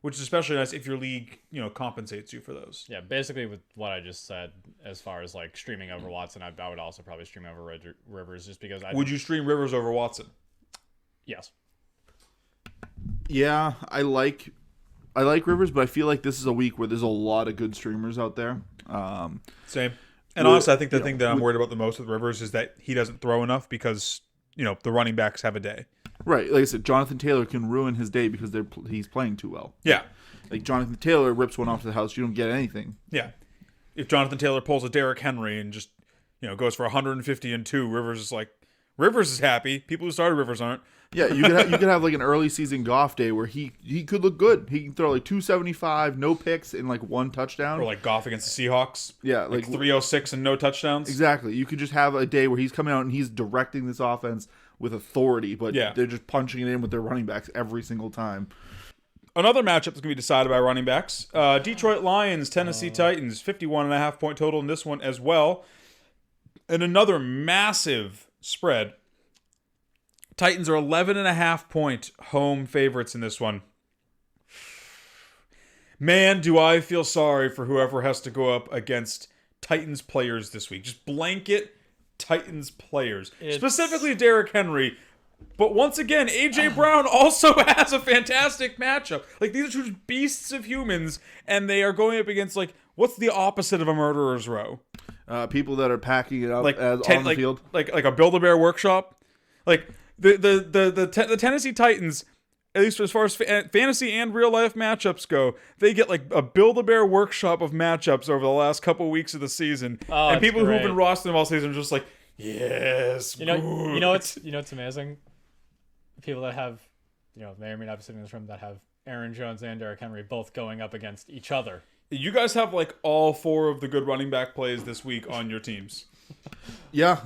S1: Which is especially nice if your league, compensates you for those.
S2: Yeah, basically with what I just said, as far as streaming over Watson, I would also probably stream over Rivers just because
S1: Would you stream Rivers over Watson?
S2: Yes.
S3: Yeah, I like Rivers, but I feel like this is a week where there's a lot of good streamers out there.
S1: Same. And honestly, I think the thing that I'm worried about the most with Rivers is that he doesn't throw enough because, the running backs have a day.
S3: Right, like I said, Jonathan Taylor can ruin his day because he's playing too well.
S1: Yeah,
S3: Jonathan Taylor rips one off to the house, you don't get anything.
S1: Yeah, if Jonathan Taylor pulls a Derrick Henry and just goes for 150 and 2, Rivers is happy. People who started Rivers aren't.
S3: Yeah, you could have an early season Goff day where he could look good. He can throw 275, no picks, and one touchdown.
S1: Or Goff against the Seahawks.
S3: Yeah,
S1: 306 and no touchdowns.
S3: Exactly. You could just have a day where he's coming out and he's directing this offense with authority, but they're just punching it in with their running backs every single time.
S1: Another matchup that's going to be decided by running backs. Detroit Lions, Tennessee Titans, 51.5 point total in this one as well. And another massive spread. Titans are 11.5 point home favorites in this one. Man, do I feel sorry for whoever has to go up against Titans players this week. Just blanket Titans players. Specifically Derrick Henry. But once again, A.J. Brown also has a fantastic matchup. These are two beasts of humans, and they are going up against, what's the opposite of a murderer's row?
S3: People that are packing it up on the field.
S1: Like a Build-A-Bear workshop. The Tennessee Titans, at least as far as fantasy and real-life matchups go, they get a Build-A-Bear workshop of matchups over the last couple weeks of the season.
S2: Oh,
S1: and people
S2: great.
S1: who've been rostering them all season are just yes,
S2: you know what's amazing? People that have, may or may not be sitting in this room that have Aaron Jones and Derrick Henry both going up against each other.
S1: You guys have like all 4 of the good running back plays this week on your teams.
S3: Yeah,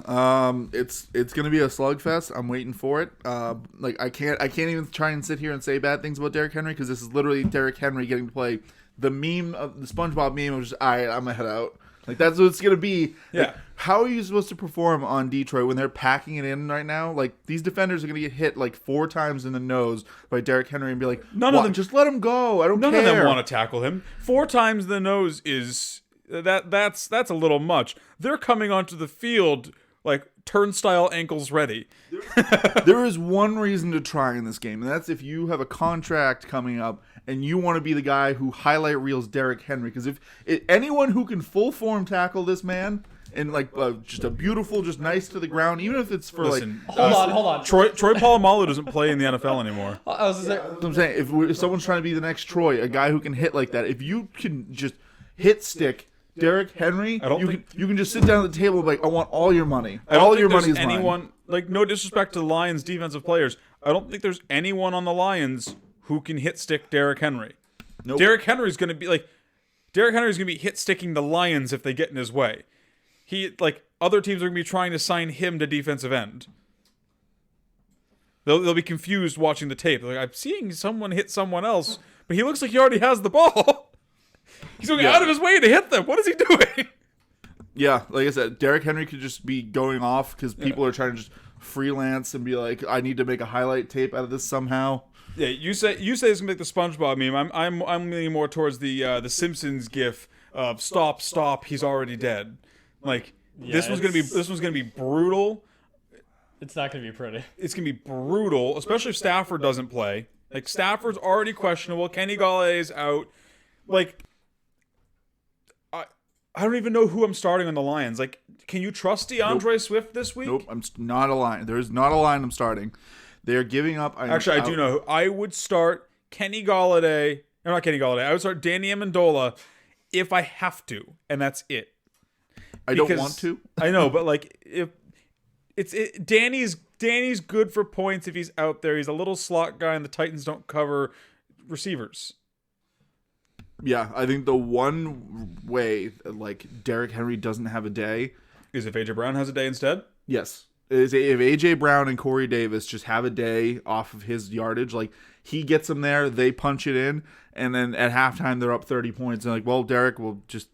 S3: it's gonna be a slugfest. I'm waiting for it. Like I can't even try and sit here and say bad things about Derrick Henry because this is literally Derrick Henry getting to play the meme of the SpongeBob meme of just I'm gonna head out. Like that's what it's gonna be.
S1: Yeah.
S3: Like, how are you supposed to perform on Detroit when they're packing it in right now? Like these defenders are gonna get hit like 4 times in the nose by Derrick Henry and be like,
S1: None of them
S3: just let him go. I don't care.
S1: None of them want to tackle him. 4 times the nose is that's a little much. They're coming onto the field like turnstile ankles ready.
S3: There is one reason to try in this game, and that's if you have a contract coming up and you want to be the guy who highlight reels Derrick Henry. Because if anyone who can full form tackle this man and like just a beautiful, just nice to the ground, even if it's for
S2: Hold on.
S1: Troy Polamalu doesn't play in the NFL anymore.
S2: I was
S3: that's what I'm saying. If someone's trying to be the next Troy, a guy who can hit like that, if you can just hit stick Derrick Henry, you can just sit down at the table and be like, I want all your money. All your money is mine.
S1: Like, no disrespect to the Lions defensive players, I don't think there's anyone on the Lions who can hit stick Derrick Henry.
S3: Nope.
S1: Derrick Henry's gonna be hit sticking the Lions if they get in his way. Other teams are gonna be trying to sign him to defensive end. They'll be confused watching the tape. They're like, I'm seeing someone hit someone else, but he looks like he already has the ball. He's going out of his way to hit them. What is he doing?
S3: Yeah, like I said, Derrick Henry could just be going off because people are trying to just freelance and be like, I need to make a highlight tape out of this somehow.
S1: Yeah, you say it's gonna make the SpongeBob meme. I'm leaning more towards the Simpsons gif of stop, he's already dead. Like this one's gonna be brutal.
S2: It's not gonna be pretty.
S1: It's gonna be brutal, especially if Stafford doesn't play. Like Stafford's already questionable. Kenny Galladay's out. Like I don't even know who I'm starting on the Lions. Like, can you trust DeAndre Swift this week?
S3: Nope, I'm not a line. There is not a line I'm starting. They are giving up.
S1: Actually, I do know who. I would start Kenny Galladay. Or not Kenny Galladay. I would start Danny Amendola if I have to, and that's it.
S3: I don't want to.
S1: I know, but like if Danny's good for points if he's out there. He's a little slot guy, and the Titans don't cover receivers.
S3: Yeah, I think the one way like Derrick Henry doesn't have a day
S1: is if AJ Brown has a day instead.
S3: Yes, is if AJ Brown and Corey Davis just have a day off of his yardage, like he gets them there, they punch it in, and then at halftime they're up 30 points, and like, well, Derrick will just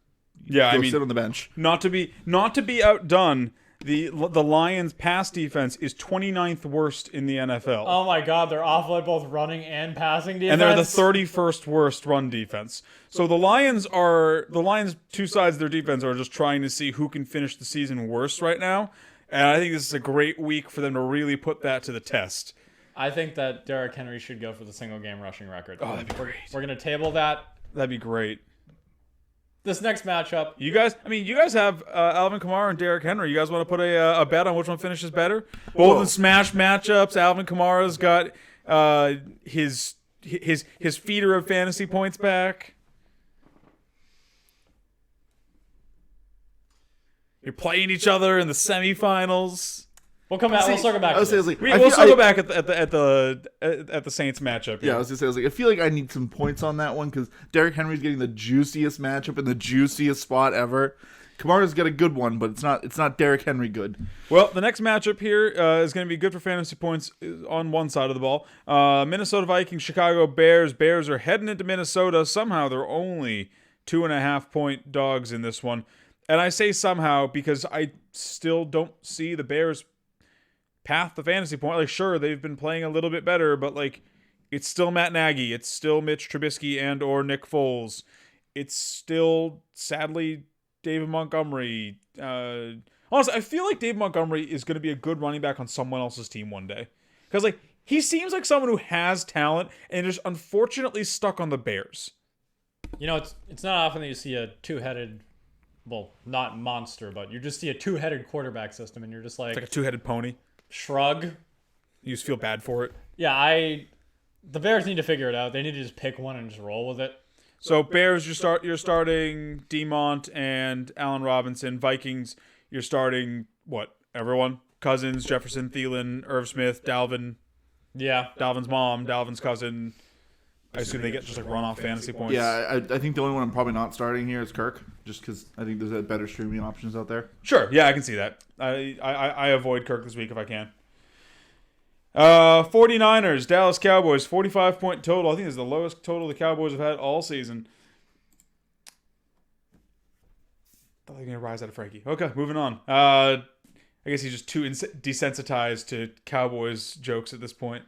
S3: sit on the bench.
S1: Not to be outdone. The Lions' pass defense is 29th worst in the NFL.
S2: Oh my God, they're awful at both running and passing defense.
S1: And they're the 31st worst run defense. So the Lions' two sides of their defense are just trying to see who can finish the season worst right now. And I think this is a great week for them to really put that to the test.
S2: I think that Derrick Henry should go for the single game rushing record.
S1: Oh, that'd be great.
S2: We're going to table that.
S1: That'd be great.
S2: This next matchup,
S1: you guys have Alvin Kamara and Derrick Henry. You guys want to put a bet on which one finishes better? Both in smash matchups. Alvin Kamara's got his feeder of fantasy points back. You're playing each other in the semifinals.
S2: We'll come back. We'll circle back.
S1: We'll circle back at the Saints matchup.
S3: Yeah, I was gonna say, I feel like I need some points on that one because Derrick Henry's getting the juiciest matchup in the juiciest spot ever. Kamara's got a good one, but it's not Derrick Henry good.
S1: Well, the next matchup here is going to be good for fantasy points on one side of the ball. Minnesota Vikings, Chicago Bears. Bears are heading into Minnesota. Somehow they're only 2.5-point dogs in this one. And I say somehow because I still don't see the Bears path to fantasy point. Like, sure, they've been playing a little bit better, but like, it's still Matt Nagy, it's still Mitch Trubisky and or Nick Foles, it's still sadly David Montgomery. Honestly, I feel like David Montgomery is going to be a good running back on someone else's team one day, because like he seems like someone who has talent and is unfortunately stuck on the Bears.
S2: You know, it's not often that you see a two-headed. Well, not monster, but you just see a two-headed quarterback system, and you're just like...
S1: It's like a two-headed pony.
S2: Shrug.
S1: You just feel bad for it.
S2: Yeah, the Bears need to figure it out. They need to just pick one and just roll with it.
S1: So, Bears, you're starting DeMont and Allen Robinson. Vikings, you're starting, what, everyone? Cousins, Jefferson, Thielen, Irv Smith, Dalvin.
S2: Yeah.
S1: Dalvin's mom, Dalvin's cousin. I assume they get just like runoff fantasy points.
S3: Yeah, I think the only one I'm probably not starting here is Kirk, just because I think there's better streaming options out there.
S1: Sure. Yeah, I can see that. I avoid Kirk this week if I can. 49ers, Dallas Cowboys, 45-point total. I think this is the lowest total the Cowboys have had all season. I thought they were going to rise out of Frankie. Okay, moving on. I guess he's just too desensitized to Cowboys jokes at this point.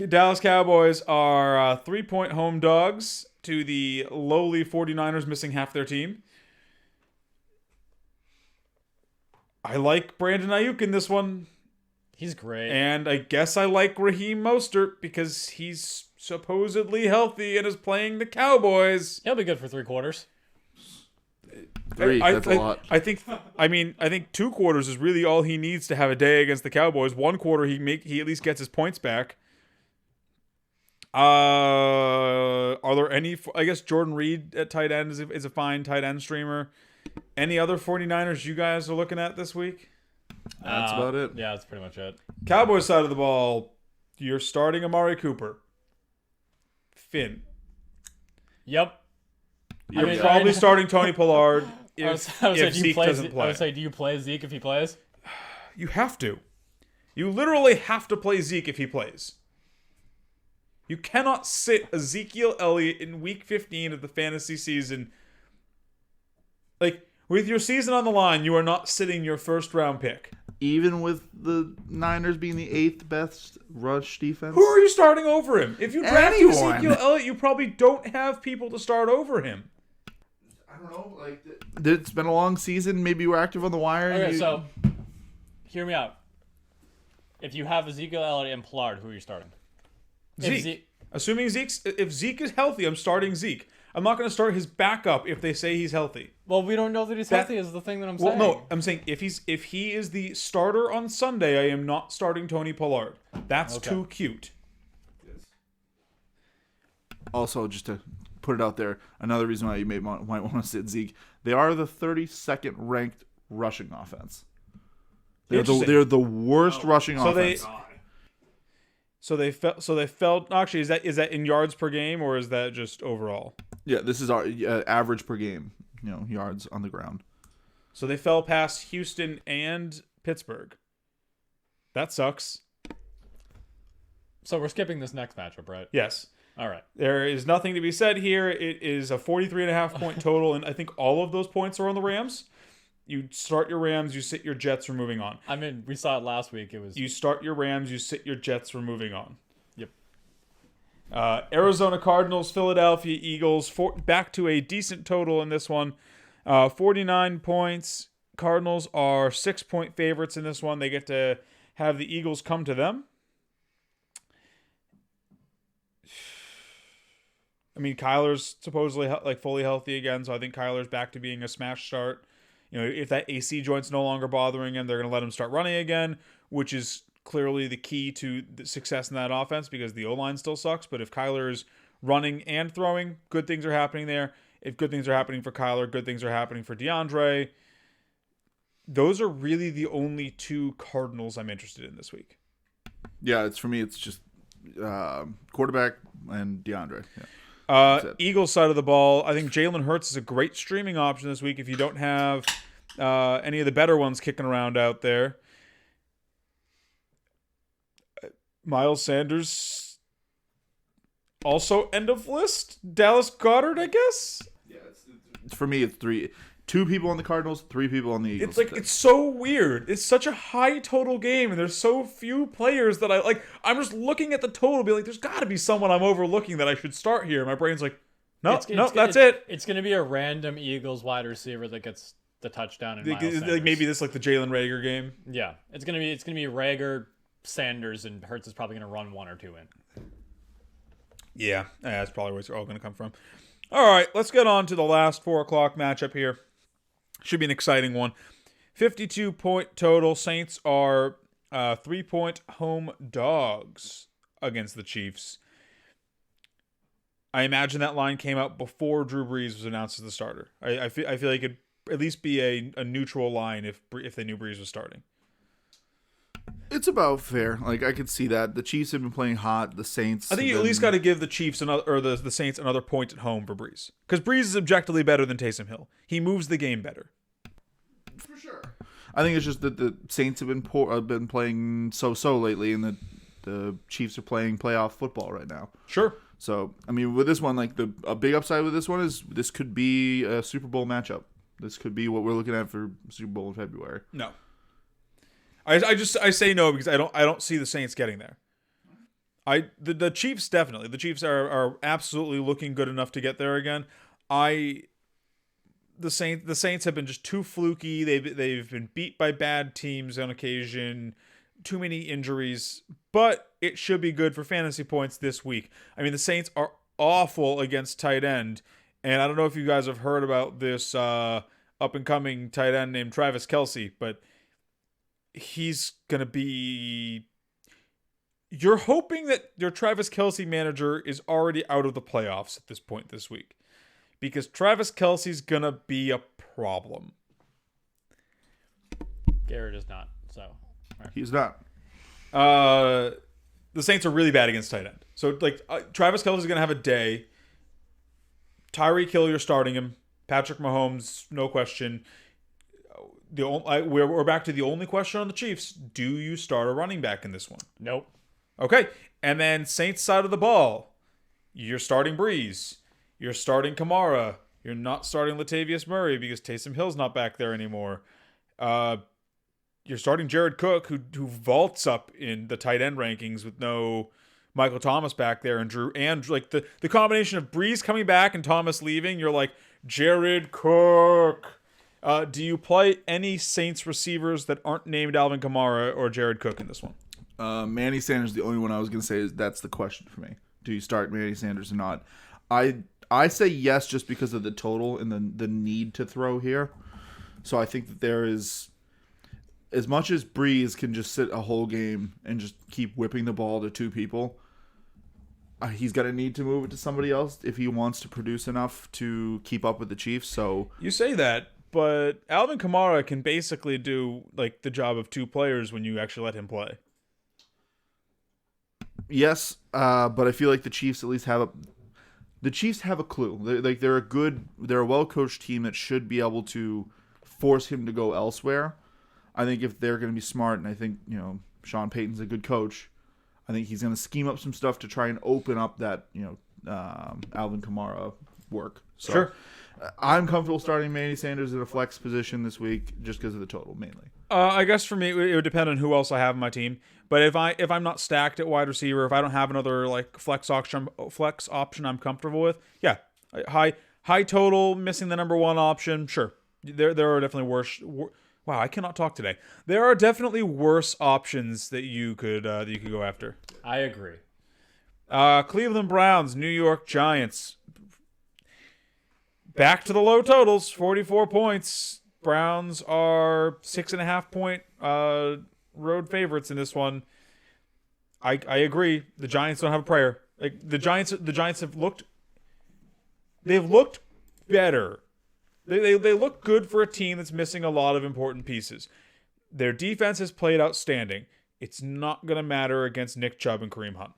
S1: Dallas Cowboys are 3-point home dogs to the lowly 49ers, missing half their team. I like Brandon Ayuk in this one.
S2: He's great.
S1: And I guess I like Raheem Mostert because he's supposedly healthy and is playing the Cowboys.
S2: He'll be good for 3 quarters.
S3: That's a lot.
S1: I think 2 quarters is really all he needs to have a day against the Cowboys. 1 quarter he at least gets his points back. Are there any? I guess Jordan Reed at tight end is a fine tight end streamer. Any other 49ers you guys are looking at this week?
S3: That's about it.
S2: Yeah, that's pretty much it.
S1: Cowboys side of the ball, you're starting Amari Cooper. Finn.
S2: Yep.
S1: You're probably starting Tony Pollard if Zeke doesn't play.
S2: I would say, do you play Zeke if he plays?
S1: You have to. You literally have to play Zeke if he plays. You cannot sit Ezekiel Elliott in week 15 of the fantasy season. Like, with your season on the line, you are not sitting your first round pick.
S3: Even with the Niners being the 8th best rush defense?
S1: Who are you starting over him? If you draft
S3: Anyone.
S1: Ezekiel Elliott, you probably don't have people to start over him.
S3: I don't know. Like, it's been a long season. Maybe you were active on the wire.
S2: Okay, so hear me out. If you have Ezekiel Elliott and Pollard, who are you starting?
S1: Zeke. If Zeke is healthy, I'm starting Zeke. I'm not going to start his backup if they say he's healthy.
S2: Well, we don't know that he's healthy is the thing that I'm saying.
S1: Well, no, I'm saying if he is the starter on Sunday, I am not starting Tony Pollard. That's too cute.
S3: Also, just to put it out there, another reason why you might want to sit Zeke, they are the 32nd ranked rushing offense. They're the worst rushing offense.
S1: So they felt. Actually, is that in yards per game or is that just overall?
S3: Yeah, this is our average per game. Yards on the ground.
S1: So they fell past Houston and Pittsburgh. That sucks.
S2: So we're skipping this next matchup, right?
S1: Yes.
S2: All right.
S1: There is nothing to be said here. It is a 43.5-point total, and I think all of those points are on the Rams. You start your Rams, you sit your Jets, we're moving on.
S2: I mean, we saw it last week. It was
S1: you start your Rams, you sit your Jets, we're moving on.
S2: Yep.
S1: Arizona Cardinals, Philadelphia Eagles, back to a decent total in this one. 49 points. Cardinals are 6-point favorites in this one. They get to have the Eagles come to them. I mean, Kyler's supposedly fully healthy again, so I think Kyler's back to being a smash start. If that AC joint's no longer bothering him, they're going to let him start running again, which is clearly the key to the success in that offense because the O-line still sucks. But if Kyler is running and throwing, good things are happening there. If good things are happening for Kyler, good things are happening for DeAndre. Those are really the only 2 Cardinals I'm interested in this week.
S3: Yeah, for me, it's just quarterback and DeAndre. Yeah.
S1: Eagles side of the ball, I think Jalen Hurts is a great streaming option this week if you don't have any of the better ones kicking around out there. Miles Sanders, also end of list. Dallas Goedert, I guess.
S3: Yeah, for me, it's 2 people on the Cardinals, 3 people on the Eagles.
S1: It's so weird. It's such a high total game, and there's so few players that I like. I'm just looking at the total, be like, there's got to be someone I'm overlooking that I should start here. My brain's like, no, that's it.
S2: It's going to be a random Eagles wide receiver that gets the touchdown. And
S1: maybe this like the Jalen Reagor game.
S2: Yeah, it's gonna be Reagor, Sanders, and Hurts is probably going to run 1 or 2 in.
S1: Yeah, that's probably where it's all going to come from. All right, let's get on to the last 4 o'clock matchup here. Should be an exciting one. 52-point total. Saints are 3-point home dogs against the Chiefs. I imagine that line came out before Drew Brees was announced as the starter. I feel like it'd at least be a neutral line if they knew Brees was starting.
S3: It's about fair. Like, I could see that. The Chiefs have been playing hot. The Saints.
S1: I think you at least got to give the Chiefs the Saints another point at home for Breeze, because Breeze is objectively better than Taysom Hill. He moves the game better.
S3: For sure. I think it's just that the Saints have been playing so lately, and the Chiefs are playing playoff football right now.
S1: Sure.
S3: So, I mean, with this one, like a big upside with this one is this could be a Super Bowl matchup. This could be what we're looking at for Super Bowl in February.
S1: No. I say no because I don't see the Saints getting there. The Chiefs definitely. The Chiefs are absolutely looking good enough to get there again. The Saints have been just too fluky. They've been beat by bad teams on occasion. Too many injuries, but it should be good for fantasy points this week. I mean, the Saints are awful against tight end, and I don't know if you guys have heard about this up and coming tight end named Travis Kelce, but he's gonna be. You're hoping that your Travis Kelce manager is already out of the playoffs at this point this week, because Travis Kelce's gonna be a problem.
S2: Garrett is not, so.
S3: Right. He's not.
S1: The Saints are really bad against tight end. So, Travis Kelce's going to have a day. Tyreek Hill, you're starting him. Patrick Mahomes, no question. We're back to the only question on the Chiefs. Do you start a running back in this one?
S2: Nope.
S1: Okay. And then Saints side of the ball. You're starting Breeze. You're starting Kamara. You're not starting Latavius Murray because Taysom Hill's not back there anymore. You're starting Jared Cook, who vaults up in the tight end rankings with no Michael Thomas back there, and Drew, and like the combination of Breeze coming back and Thomas leaving. You're like, Jared Cook. Do you play any Saints receivers that aren't named Alvin Kamara or Jared Cook in this one?
S3: Manny Sanders is the only one I was going to say is that's the question for me. Do you start Manny Sanders or not? I say yes just because of the total and the need to throw here. So I think that there is. As much as Breeze can just sit a whole game and just keep whipping the ball to two people, he's going to need to move it to somebody else if he wants to produce enough to keep up with the Chiefs. So
S1: you say that, but Alvin Kamara can basically do like the job of two players when you actually let him play.
S3: Yes, but I feel like the Chiefs at least have a clue. They're a well-coached team that should be able to force him to go elsewhere. I think if they're going to be smart, and I think, Sean Payton's a good coach, I think he's going to scheme up some stuff to try and open up that, Alvin Kamara work. So,
S1: sure.
S3: I'm comfortable starting Manny Sanders in a flex position this week just because of the total, mainly.
S1: I guess for me, it would depend on who else I have in my team. But if I'm not stacked at wide receiver, if I don't have another flex option I'm comfortable with, yeah, high total, missing the number one option, sure. There are definitely worse. Wow, I cannot talk today. There are definitely worse options that you could go after.
S2: I agree.
S1: Cleveland Browns, New York Giants. Back to the low totals, 44 points. Browns are 6.5 point road favorites in this one. I agree. The Giants don't have a prayer. The Giants have looked. They've looked better. They look good for a team that's missing a lot of important pieces. Their defense has played outstanding. It's not going to matter against Nick Chubb and Kareem Hunt.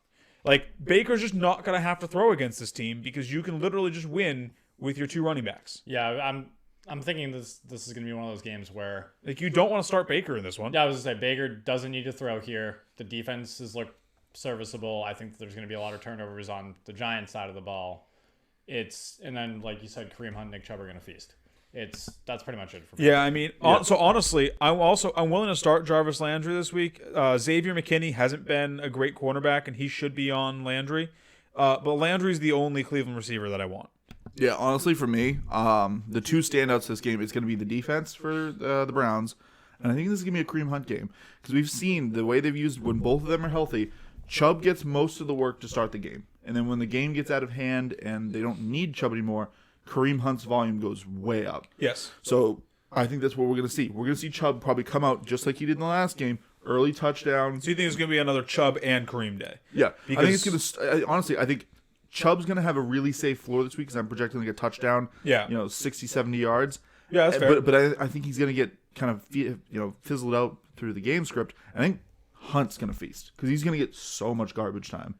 S1: Baker's just not going to have to throw against this team because you can literally just win with your two running backs.
S2: Yeah, I'm thinking this is going to be one of those games where
S1: you don't want to start Baker in this one.
S2: Yeah, I was going to say Baker doesn't need to throw here. The defenses look serviceable. I think there's going to be a lot of turnovers on the Giants side of the ball. And then like you said, Kareem Hunt and Nick Chubb are going to feast. That's pretty much it for me.
S1: Yeah, I mean, so honestly, I'm willing to start Jarvis Landry this week. Xavier McKinney hasn't been a great cornerback, and he should be on Landry. But Landry's the only Cleveland receiver that I want.
S3: Yeah, honestly, for me, the two standouts this game is going to be the defense for the Browns, and I think this is going to be a Kareem Hunt game because we've seen the way they've used when both of them are healthy. Chubb gets most of the work to start the game, and then when the game gets out of hand and they don't need Chubb anymore, Kareem Hunt's volume goes way up.
S1: Yes.
S3: So I think that's what we're going to see. We're going to see Chubb probably come out just like he did in the last game, early touchdown.
S1: So you think it's going to be another Chubb and Kareem day?
S3: Yeah. I think it's going to. Honestly, I think Chubb's going to have a really safe floor this week because I'm projecting like a touchdown.
S1: Yeah.
S3: 60, 70 yards.
S1: Yeah, that's fair.
S3: But I think he's going to get kind of fizzled out through the game script. I think Hunt's going to feast because he's going to get so much garbage time.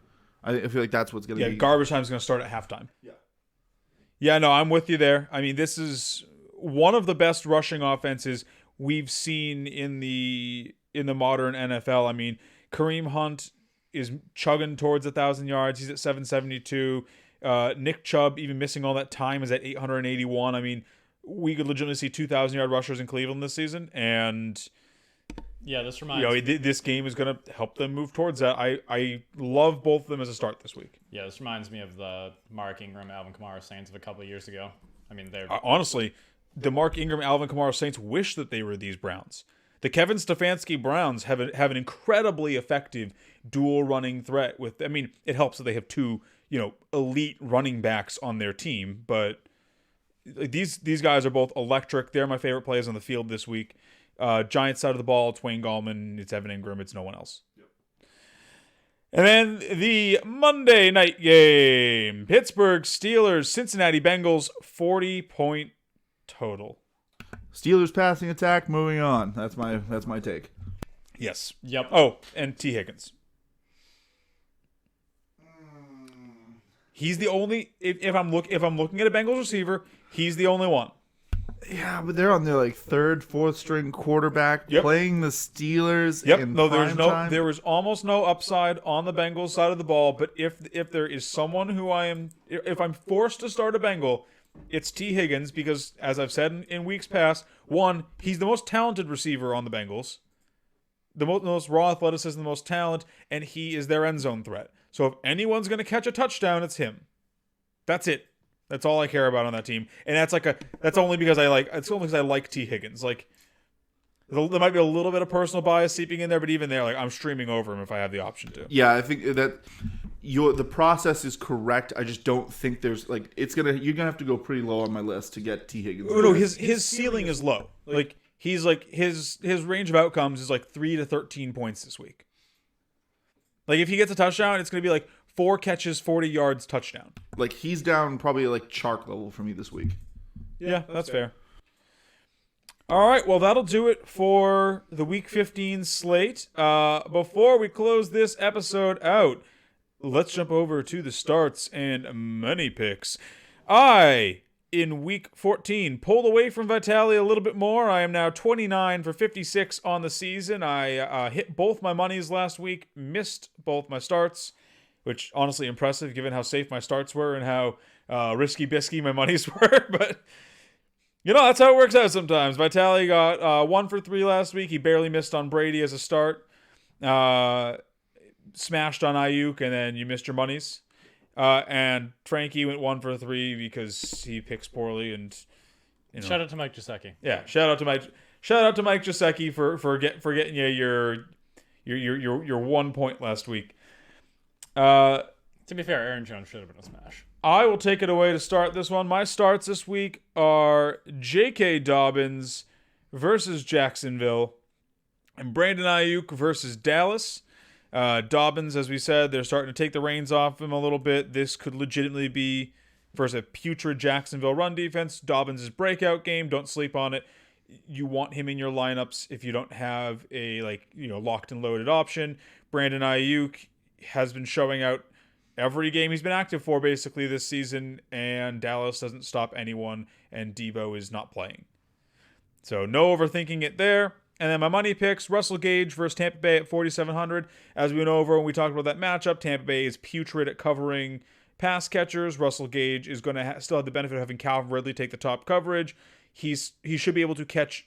S3: I feel like that's what's going to be.
S1: Yeah, garbage time is going to start at halftime.
S3: Yeah.
S1: Yeah, no, I'm with you there. I mean, this is one of the best rushing offenses we've seen in the modern NFL. I mean, Kareem Hunt is chugging towards 1,000 yards. He's at 772. Nick Chubb, even missing all that time, is at 881. I mean, we could legitimately see 2,000-yard rushers in Cleveland this season, and
S2: yeah, this reminds me.
S1: This game is going to help them move towards that. I love both of them as a start this week.
S2: Yeah, this reminds me of the Mark Ingram, Alvin Kamara Saints of a couple of years ago. I mean, they're
S1: honestly, the Mark Ingram, Alvin Kamara Saints wish that they were these Browns. The Kevin Stefanski Browns have an incredibly effective dual running threat. I mean, it helps that they have two, elite running backs on their team, but these guys are both electric. They're my favorite players on the field this week. Giants side of the ball, it's Wayne Gallman, it's Evan Ingram, it's no one else. Yep. And then the Monday night game, Pittsburgh Steelers, Cincinnati Bengals, 40-point total.
S3: Steelers passing attack, moving on. That's my take.
S1: Yes.
S2: Yep.
S1: Oh, and T. Higgins. He's the only. If I'm looking at a Bengals receiver, he's the only one.
S3: Yeah, but they're on their third, fourth string quarterback playing the Steelers.
S1: Yep.
S3: In
S1: No,
S3: time.
S1: there was almost no upside on the Bengals side of the ball. But if there is someone who if I'm forced to start a Bengal, it's T. Higgins, because as I've said in weeks past, one, he's the most talented receiver on the Bengals, the most raw athleticism, the most talent, and he is their end zone threat. So if anyone's going to catch a touchdown, it's him. That's it. That's all I care about on that team, and that's only because I like T. Higgins. There might be a little bit of personal bias seeping in there, but even there, I'm streaming over him if I have the option to.
S3: Yeah, I think that the process is correct. I just don't think there's you're gonna have to go pretty low on my list to get T. Higgins.
S1: No, his ceiling is low. He's his range of outcomes is 3 to 13 points this week. If he gets a touchdown, it's gonna be 4 catches, 40 yards, touchdown.
S3: He's down probably Chark level for me this week.
S1: Yeah, that's fair. All right, well, that'll do it for the Week 15 slate. Before we close this episode out, let's jump over to the starts and money picks. In Week 14, pulled away from Vitali a little bit more. I am now 29 for 56 on the season. I hit both my monies last week, missed both my starts, which honestly impressive given how safe my starts were and how risky-bisky my monies were. But, that's how it works out sometimes. Vitali got 1 for 3 last week. He barely missed on Brady as a start. Smashed on Ayuk, and then you missed your monies. And Frankie went 1 for 3 because he picks poorly. And
S2: shout out to Mike Gesicki.
S1: Yeah, shout out to Mike Gesicki for getting you your 1 point last week.
S2: To be fair, Aaron Jones should have been a smash.
S1: I will take it away to start this one. My starts this week are J.K. Dobbins versus Jacksonville and Brandon Ayuk versus Dallas. Dobbins, as we said, they're starting to take the reins off him a little bit. This could legitimately be versus a putrid Jacksonville run defense. Dobbins' breakout game. Don't sleep on it. You want him in your lineups if you don't have a locked and loaded option. Brandon Ayuk has been showing out every game he's been active for basically this season, and Dallas doesn't stop anyone, and Deebo is not playing. So no overthinking it there. And then my money picks, Russell Gage versus Tampa Bay at 4,700. As we went over when we talked about that matchup, Tampa Bay is putrid at covering pass catchers. Russell Gage is going to still have the benefit of having Calvin Ridley take the top coverage. He should be able to catch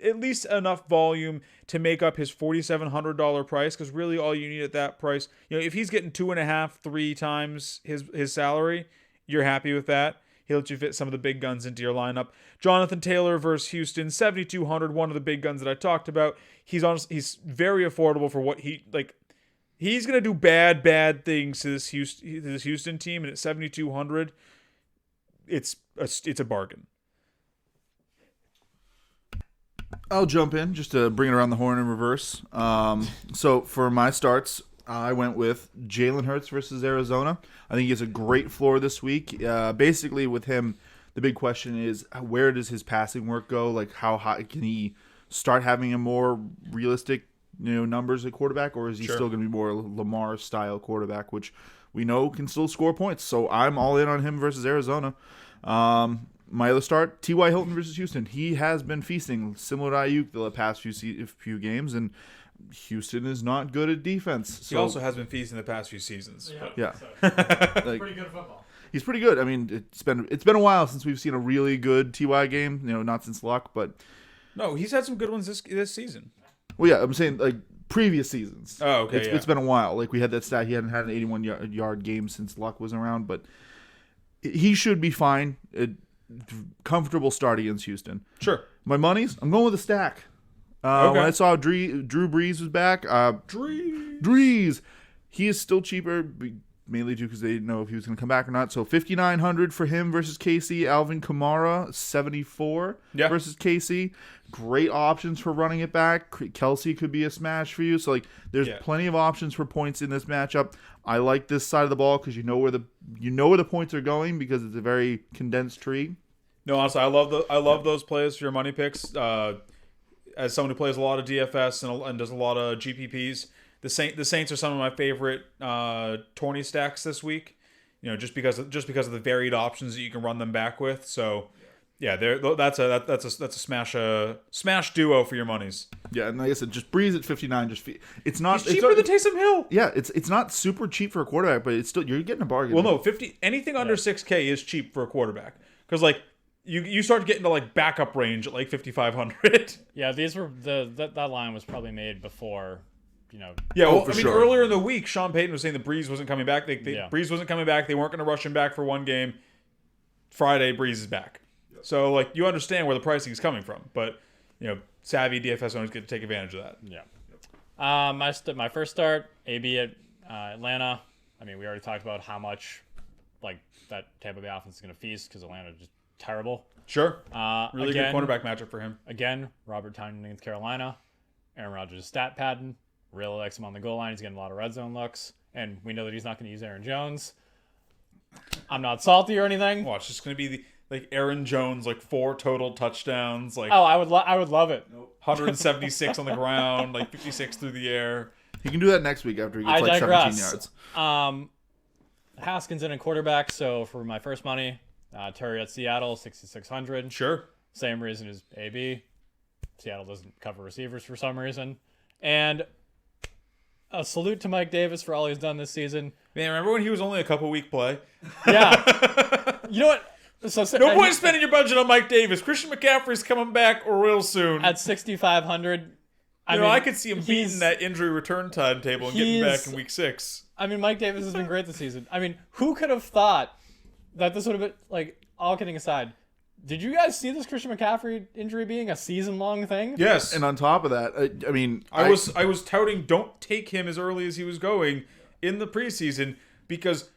S1: at least enough volume to make up his $4,700 price, because really all you need at that price, if he's getting 2.5, 3 times his salary, you're happy with that. He'll let you fit some of the big guns into your lineup. Jonathan Taylor versus Houston, 7,200, one of the big guns that I talked about. He's very affordable for what he's going to do bad things to this Houston team, and at 7,200, it's a bargain.
S3: I'll jump in just to bring it around the horn in reverse. So for my starts, I went with Jalen Hurts versus Arizona. I think he has a great floor this week. Basically, with him, the big question is, where does his passing work go? How high can he start having a more realistic numbers at quarterback, or is he still going to be more Lamar style quarterback, which we know can still score points? So I'm all in on him versus Arizona. My other start, T.Y. Hilton versus Houston. He has been feasting, similar to Ayuk the past few games, and Houston is not good at defense. So,
S1: he also has been feasting the past few seasons.
S3: Yeah.
S2: Like, pretty good football.
S3: He's pretty good. I mean, it's been a while since we've seen a really good T.Y. game. Not since Luck, but
S1: no, he's had some good ones this season.
S3: Well, yeah, I'm saying like previous seasons.
S1: Oh, okay.
S3: It's been a while. Like we had that stat. He hadn't had an 81-yard game since Luck was around, but he should be fine. Comfortable start against Houston.
S1: Sure.
S3: My money's, I'm going with a stack. When I saw Drew Brees was back, Drees, he is still cheaper, mainly due because they didn't know if he was going to come back or not. So $5,900 for him versus KC. Alvin Kamara, $74 versus KC. Great options for running it back. Kelsey could be a smash for you. So there's plenty of options for points in this matchup. I like this side of the ball because you know where the points are going because it's a very condensed tree.
S1: No, honestly, I love those plays for your money picks. As someone who plays a lot of DFS and does a lot of GPPs, the Saints are some of my favorite tourney stacks this week. Just because of the varied options that you can run them back with. So, yeah, that's a smash duo for your monies.
S3: Yeah, and like I said, just Breeze at 59. It's not
S1: He's cheaper than Taysom Hill.
S3: Yeah, it's not super cheap for a quarterback, but it's still you're getting a bargain.
S1: Well, no, anything under 6K is cheap for a quarterback because You start getting to backup range at 5,500.
S2: Yeah, these were that line was probably made before,
S1: Yeah, well, earlier in the week, Sean Payton was saying the Breeze wasn't coming back. Breeze wasn't coming back. They weren't going to rush him back for one game. Friday, Breeze is back. Yep. So you understand where the pricing is coming from, but savvy DFS owners get to take advantage of that.
S2: Yeah. My first start, AB at Atlanta. I mean, we already talked about how much that Tampa Bay offense is going to feast because Atlanta just terrible.
S1: Sure. Really good cornerback matchup for him.
S2: Again, Robert Tonyan against Carolina. Aaron Rodgers is stat padding. Really likes him on the goal line. He's getting a lot of red zone looks. And we know that he's not going to use Aaron Jones. I'm not salty or anything.
S1: Watch, it's going to be Aaron Jones, 4 total touchdowns.
S2: I would love it.
S1: 176 on the ground, 56 through the air.
S3: He can do that next week after he gets 17 yards.
S2: Haskins in a quarterback. So for my first money, Terry at Seattle, 6,600.
S1: Sure.
S2: Same reason as AB. Seattle doesn't cover receivers for some reason. And a salute to Mike Davis for all he's done this season.
S1: Man, remember when he was only a couple week play?
S2: Yeah. You know what?
S1: No point spending your budget on Mike Davis. Christian McCaffrey's coming back real soon.
S2: At 6,500.
S1: I could see him beating that injury return timetable and getting back in week 6.
S2: I mean, Mike Davis has been great this season. I mean, who could have thought that this would have been, all kidding aside, did you guys see this Christian McCaffrey injury being a season-long thing?
S1: Yes.
S3: And on top of that, I mean...
S1: I was touting don't take him as early as he was going in the preseason because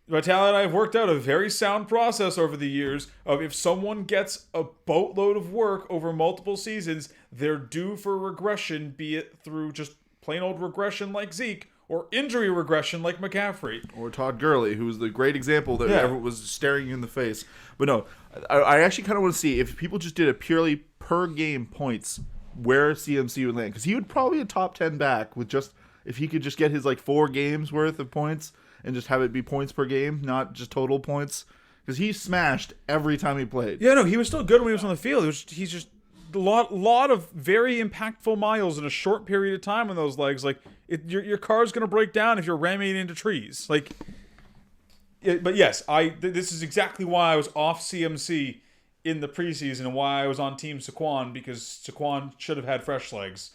S1: Vitale and I have worked out a very sound process over the years of if someone gets a boatload of work over multiple seasons, they're due for regression, be it through just plain old regression like Zeke, or injury regression like McCaffrey.
S3: Or Todd Gurley, who was the great example that everyone was staring you in the face. But no, I actually kind of want to see if people just did a purely per game points where CMC would land. Because he would probably be a top 10 back with just, if he could just get his 4 games worth of points and just have it be points per game, not just total points. Because he smashed every time he played.
S1: Yeah, no, he was still good when he was on the field. He's just a lot of very impactful miles in a short period of time on those legs. Your car's going to break down if you're ramming it into trees. But yes, this is exactly why I was off CMC in the preseason and why I was on Team Saquon, because Saquon should have had fresh legs.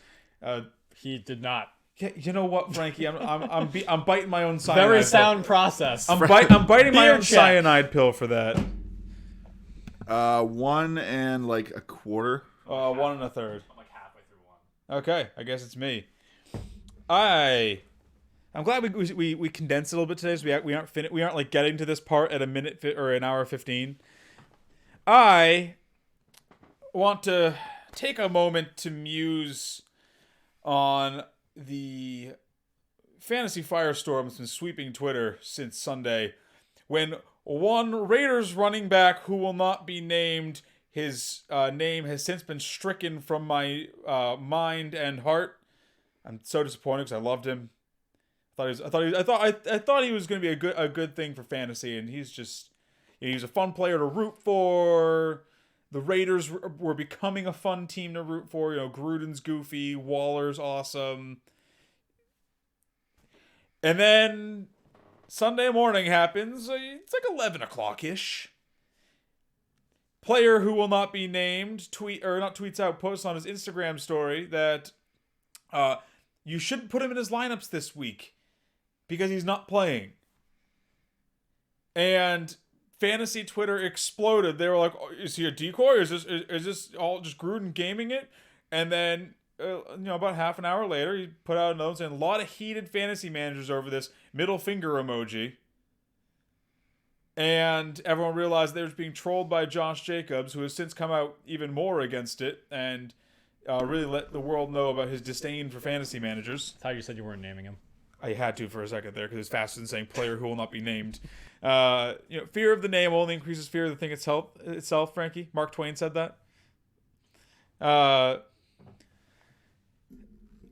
S2: He did not.
S1: Yeah, you know what, Frankie? I'm biting my own cyanide.
S2: Very sound process.
S1: I'm biting my own cyanide pill for that.
S3: 1 and a quarter.
S1: 1 1/3.
S2: I'm halfway through one.
S1: Okay, I guess it's me. I'm glad we condensed it a little bit today, so we aren't getting to this part at a minute or an hour 15. I want to take a moment to muse on the fantasy firestorm that's been sweeping Twitter since Sunday, when one Raiders running back who will not be named, his name has since been stricken from my mind and heart, I'm so disappointed because I loved him. I thought he was going to be a good thing for fantasy, and he's just, he's a fun player to root for. The Raiders were becoming a fun team to root for. Gruden's goofy, Waller's awesome. And then Sunday morning happens. It's like 11 o'clock ish. Player who will not be named posts on his Instagram story that you shouldn't put him in his lineups this week because he's not playing. And fantasy Twitter exploded. They were like, "Is he a decoy? Or is this all just Gruden gaming it?" And then, about half an hour later, he put out a note saying a lot of heated fantasy managers over this middle finger emoji. And everyone realized they were being trolled by Josh Jacobs, who has since come out even more against it and really let the world know about his disdain for fantasy managers.
S2: I thought you said you weren't naming him.
S1: I had to for a second there because it's faster than saying player who will not be named. Fear of the name only increases fear of the thing itself, Frankie. Mark Twain said that.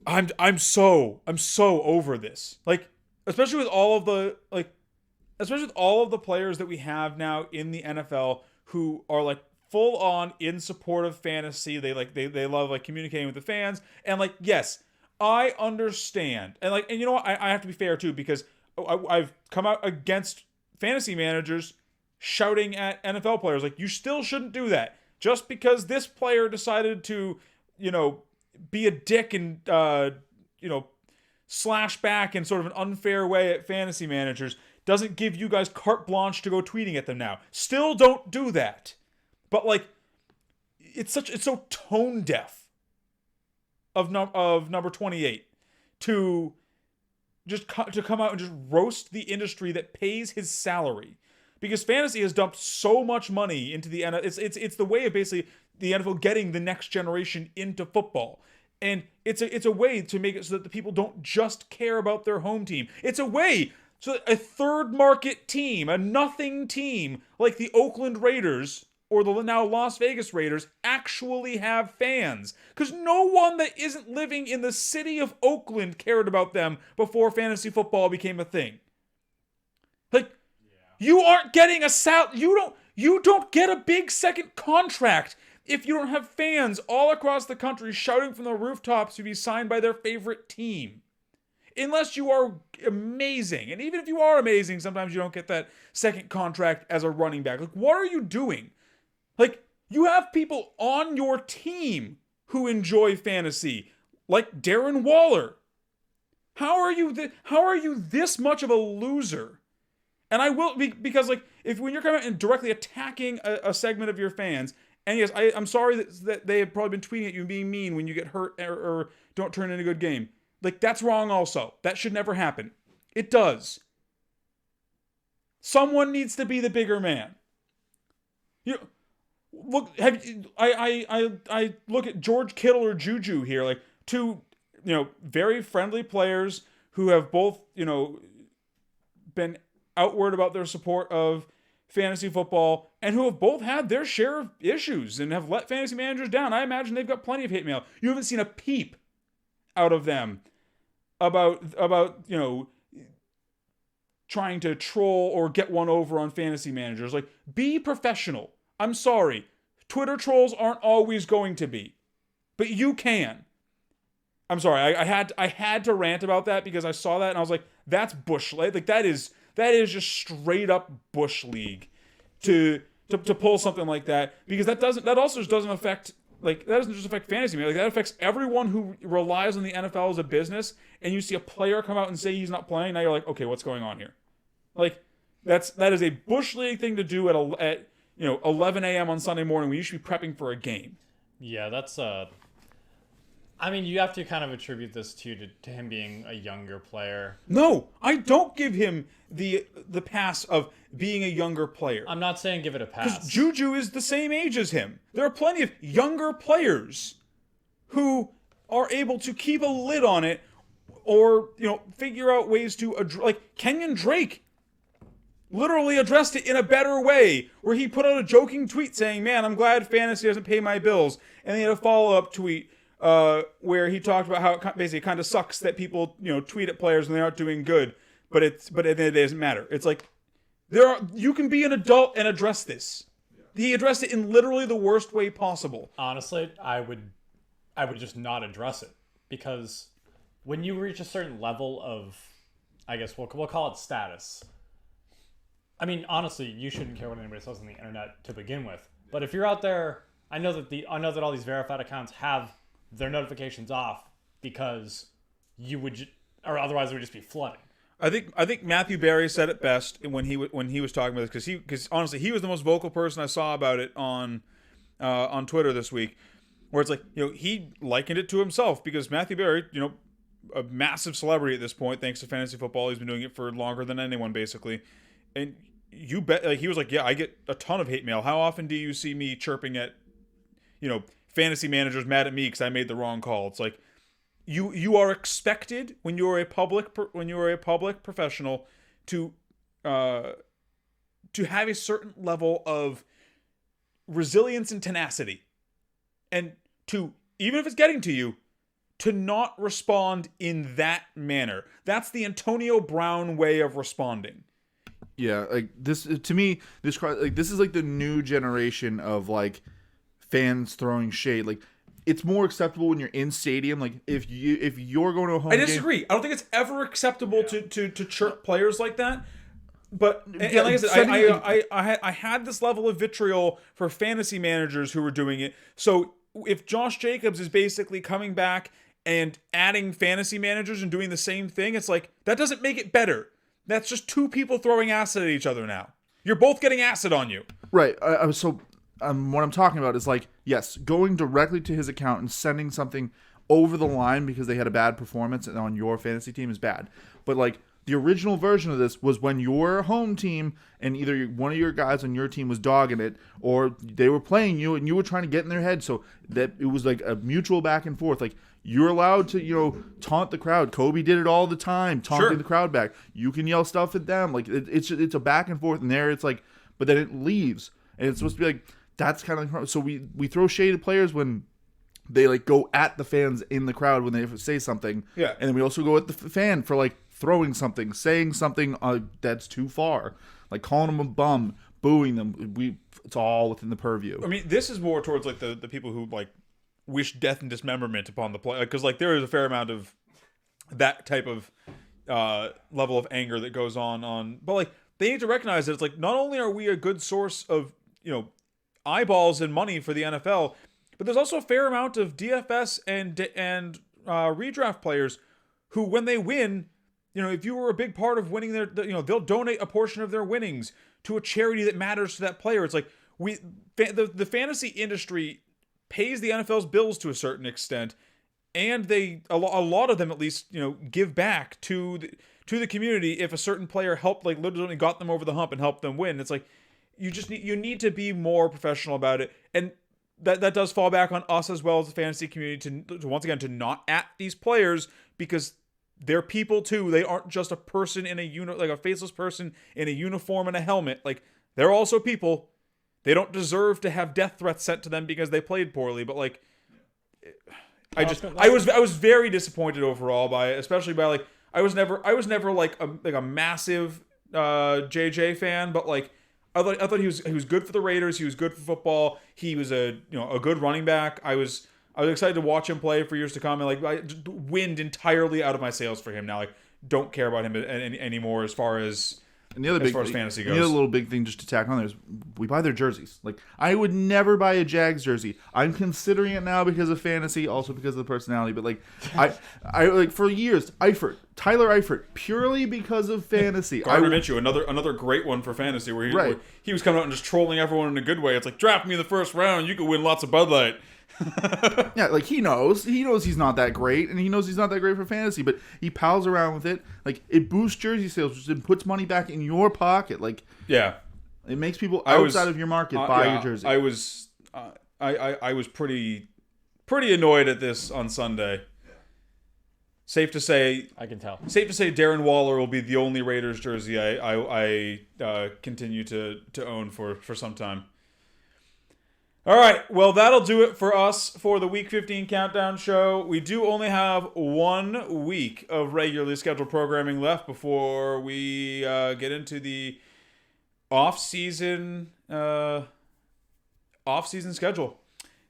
S1: I'm so over this. Like, especially with all of the players that we have now in the NFL who are like full on in support of fantasy. They love like communicating with the fans, and like, yes, I understand. And you know what? I have to be fair too, because I've come out against fantasy managers shouting at NFL players. Like, you still shouldn't do that. Just because this player decided to, be a dick and, slash back in sort of an unfair way at fantasy managers doesn't give you guys carte blanche to go tweeting at them now. Still don't do that. But like, it's so tone deaf of number 28 to come out and just roast the industry that pays his salary, because fantasy has dumped so much money into the NFL. It's the way of basically the NFL getting the next generation into football, and it's a way to make it so that the people don't just care about their home team. It's a way so that a third market team, a nothing team like the Oakland Raiders or the now Las Vegas Raiders, actually have fans. Because no one that isn't living in the city of Oakland cared about them before fantasy football became a thing. Like, you aren't getting you don't get a big second contract if you don't have fans all across the country shouting from the rooftops to be signed by their favorite team. Unless you are amazing. And even if you are amazing, sometimes you don't get that second contract as a running back. Like, what are you doing? Like, you have people on your team who enjoy fantasy, like Darren Waller. How are you this much of a loser? And I will, because like, when you're coming out and directly attacking a segment of your fans, and yes, I'm sorry that they have probably been tweeting at you and being mean when you get hurt or don't turn in a good game. Like, that's wrong also. That should never happen. It does. Someone needs to be the bigger man. Look, I look at George Kittle or Juju here, like two, very friendly players who have both, been outward about their support of fantasy football and who have both had their share of issues and have let fantasy managers down. I imagine they've got plenty of hate mail. You haven't seen a peep out of them about trying to troll or get one over on fantasy managers. Like, be professional. I'm sorry. Twitter trolls aren't always going to be. But you can. I'm sorry. I had to rant about that because I saw that and I was like, that's Bush League. Like, that is just straight up Bush League to pull something like that, because that also just doesn't affect, like, that doesn't just affect fantasy. Like, that affects everyone who relies on the NFL as a business, and you see a player come out and say he's not playing, now you're like, okay, what's going on here? Like, that is a Bush League thing to do at 11 a.m. on Sunday morning when you should be prepping for a game.
S2: Yeah, that's I mean, you have to kind of attribute this to him being a younger player.
S1: No, I don't give him the pass of being a younger player.
S2: I'm not saying give it a pass.
S1: Because Juju is the same age as him. There are plenty of younger players who are able to keep a lid on it or, figure out ways to like Kenyon Drake literally addressed it in a better way, where he put out a joking tweet saying, "Man, I'm glad fantasy doesn't pay my bills." And he had a follow-up tweet where he talked about how it basically kind of sucks that people tweet at players when they aren't doing good, but at the end of the day, it doesn't matter. It's like you can be an adult and address this. He addressed it in literally the worst way possible.
S2: Honestly, I would just not address it, because when you reach a certain level of, I guess we'll call it status. I mean, honestly, you shouldn't care what anybody says on the internet to begin with. But if you're out there, I know that all these verified accounts have their notifications off because or otherwise it would just be flooding.
S1: I think Matthew Berry said it best when he was talking about this, because honestly he was the most vocal person I saw about it on Twitter this week, where it's like he likened it to himself, because Matthew Berry, a massive celebrity at this point thanks to fantasy football, he's been doing it for longer than anyone basically, and you bet, like, he was like, yeah, I get a ton of hate mail. How often do you see me chirping at fantasy managers mad at me because I made the wrong call? It's like, you are expected when you're a public professional to have a certain level of resilience and tenacity, and to, even if it's getting to you, to not respond in that manner. That's the Antonio Brown way of responding.
S3: Yeah, like this, to me, this is like the new generation of like fans throwing shade. Like, it's more acceptable when you're in stadium. Like, if you're going to a home game.
S1: I disagree. I don't think it's ever acceptable to chirp players like that. But and like I said, I had this level of vitriol for fantasy managers who were doing it. So if Josh Jacobs is basically coming back and adding fantasy managers and doing the same thing, it's like, that doesn't make it better. That's just two people throwing acid at each other now. You're both getting acid on you.
S3: Right. What I'm talking about is, like, yes, going directly to his account and sending something over the line because they had a bad performance on your fantasy team is bad. But, like, the original version of this was when your home team and either one of your guys on your team was dogging it, or they were playing you and you were trying to get in their head, so that it was like a mutual back and forth. Like, you're allowed to, taunt the crowd. Kobe did it all the time, taunting the crowd back. You can yell stuff at them. Like, it's a back and forth, and there it's like, but then it leaves, and it's supposed to be like, that's kind of like, so we throw shade at players when they like go at the fans in the crowd when they say something.
S1: Yeah,
S3: and then we also go at the fan for like throwing something, saying something that's too far, like calling them a bum, booing them. It's all within the purview.
S1: I mean, this is more towards like the people who like wish death and dismemberment upon the player, because like there is a fair amount of that type of level of anger that goes on. But like, they need to recognize that it's like, not only are we a good source of eyeballs and money for the NFL, but there's also a fair amount of DFS and redraft players who, when they win, if you were a big part of winning they'll donate a portion of their winnings to a charity that matters to that player. It's like, the fantasy industry pays the NFL's bills to a certain extent, and they a lot of them at least give back to the community if a certain player helped, like, literally got them over the hump and helped them win. It's like, you need to be more professional about it, and that does fall back on us as well as the fantasy community to once again to not at these players, because they're people too. They aren't just a person in like a faceless person in a uniform and a helmet. Like, they're also people. They don't deserve to have death threats sent to them because they played poorly. But like, I was very disappointed overall by it, especially by like, I was never like a massive JJ fan, but like, I thought he was good for the Raiders. He was good for football. He was a good running back. I was excited to watch him play for years to come, and like, I wind entirely out of my sails for him now. Like, don't care about him anymore as far as fantasy goes.
S3: The other little big thing just to tack on there is we buy their jerseys. Like, I would never buy a Jags jersey. I'm considering it now because of fantasy, also because of the personality. But like, I like for years, Tyler Eifert, purely because of fantasy.
S1: Gardner Minshew, another great one for fantasy, where he was coming out and just trolling everyone in a good way. It's like, draft me in the first round, you could win lots of Bud Light.
S3: Yeah, like, he knows he's not that great, and he knows he's not that great for fantasy, but he pals around with it. Like, it boosts jersey sales, which puts money back in your pocket. Like,
S1: yeah,
S3: it makes people outside of your market buy your jersey.
S1: I was pretty annoyed at this on Sunday. Safe to say,
S2: I can tell.
S1: Safe to say, Darren Waller will be the only Raiders jersey I continue to own for some time. All right, well, that'll do it for us for the Week 15 Countdown show. We do only have 1 week of regularly scheduled programming left before we get into the off-season schedule.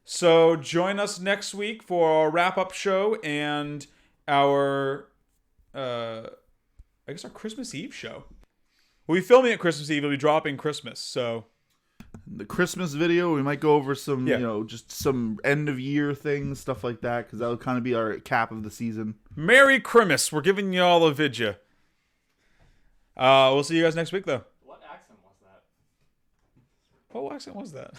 S1: So join us next week for our wrap-up show and our, our Christmas Eve show. We'll be filming at Christmas Eve. We'll be dropping Christmas, so...
S3: The Christmas video, we might go over some, just some end of year things, stuff like that, because that'll kind of be our cap of the season.
S1: Merry Christmas. We're giving you all a vidya. We'll see you guys next week, though.
S2: What accent was that?
S1: What accent was that?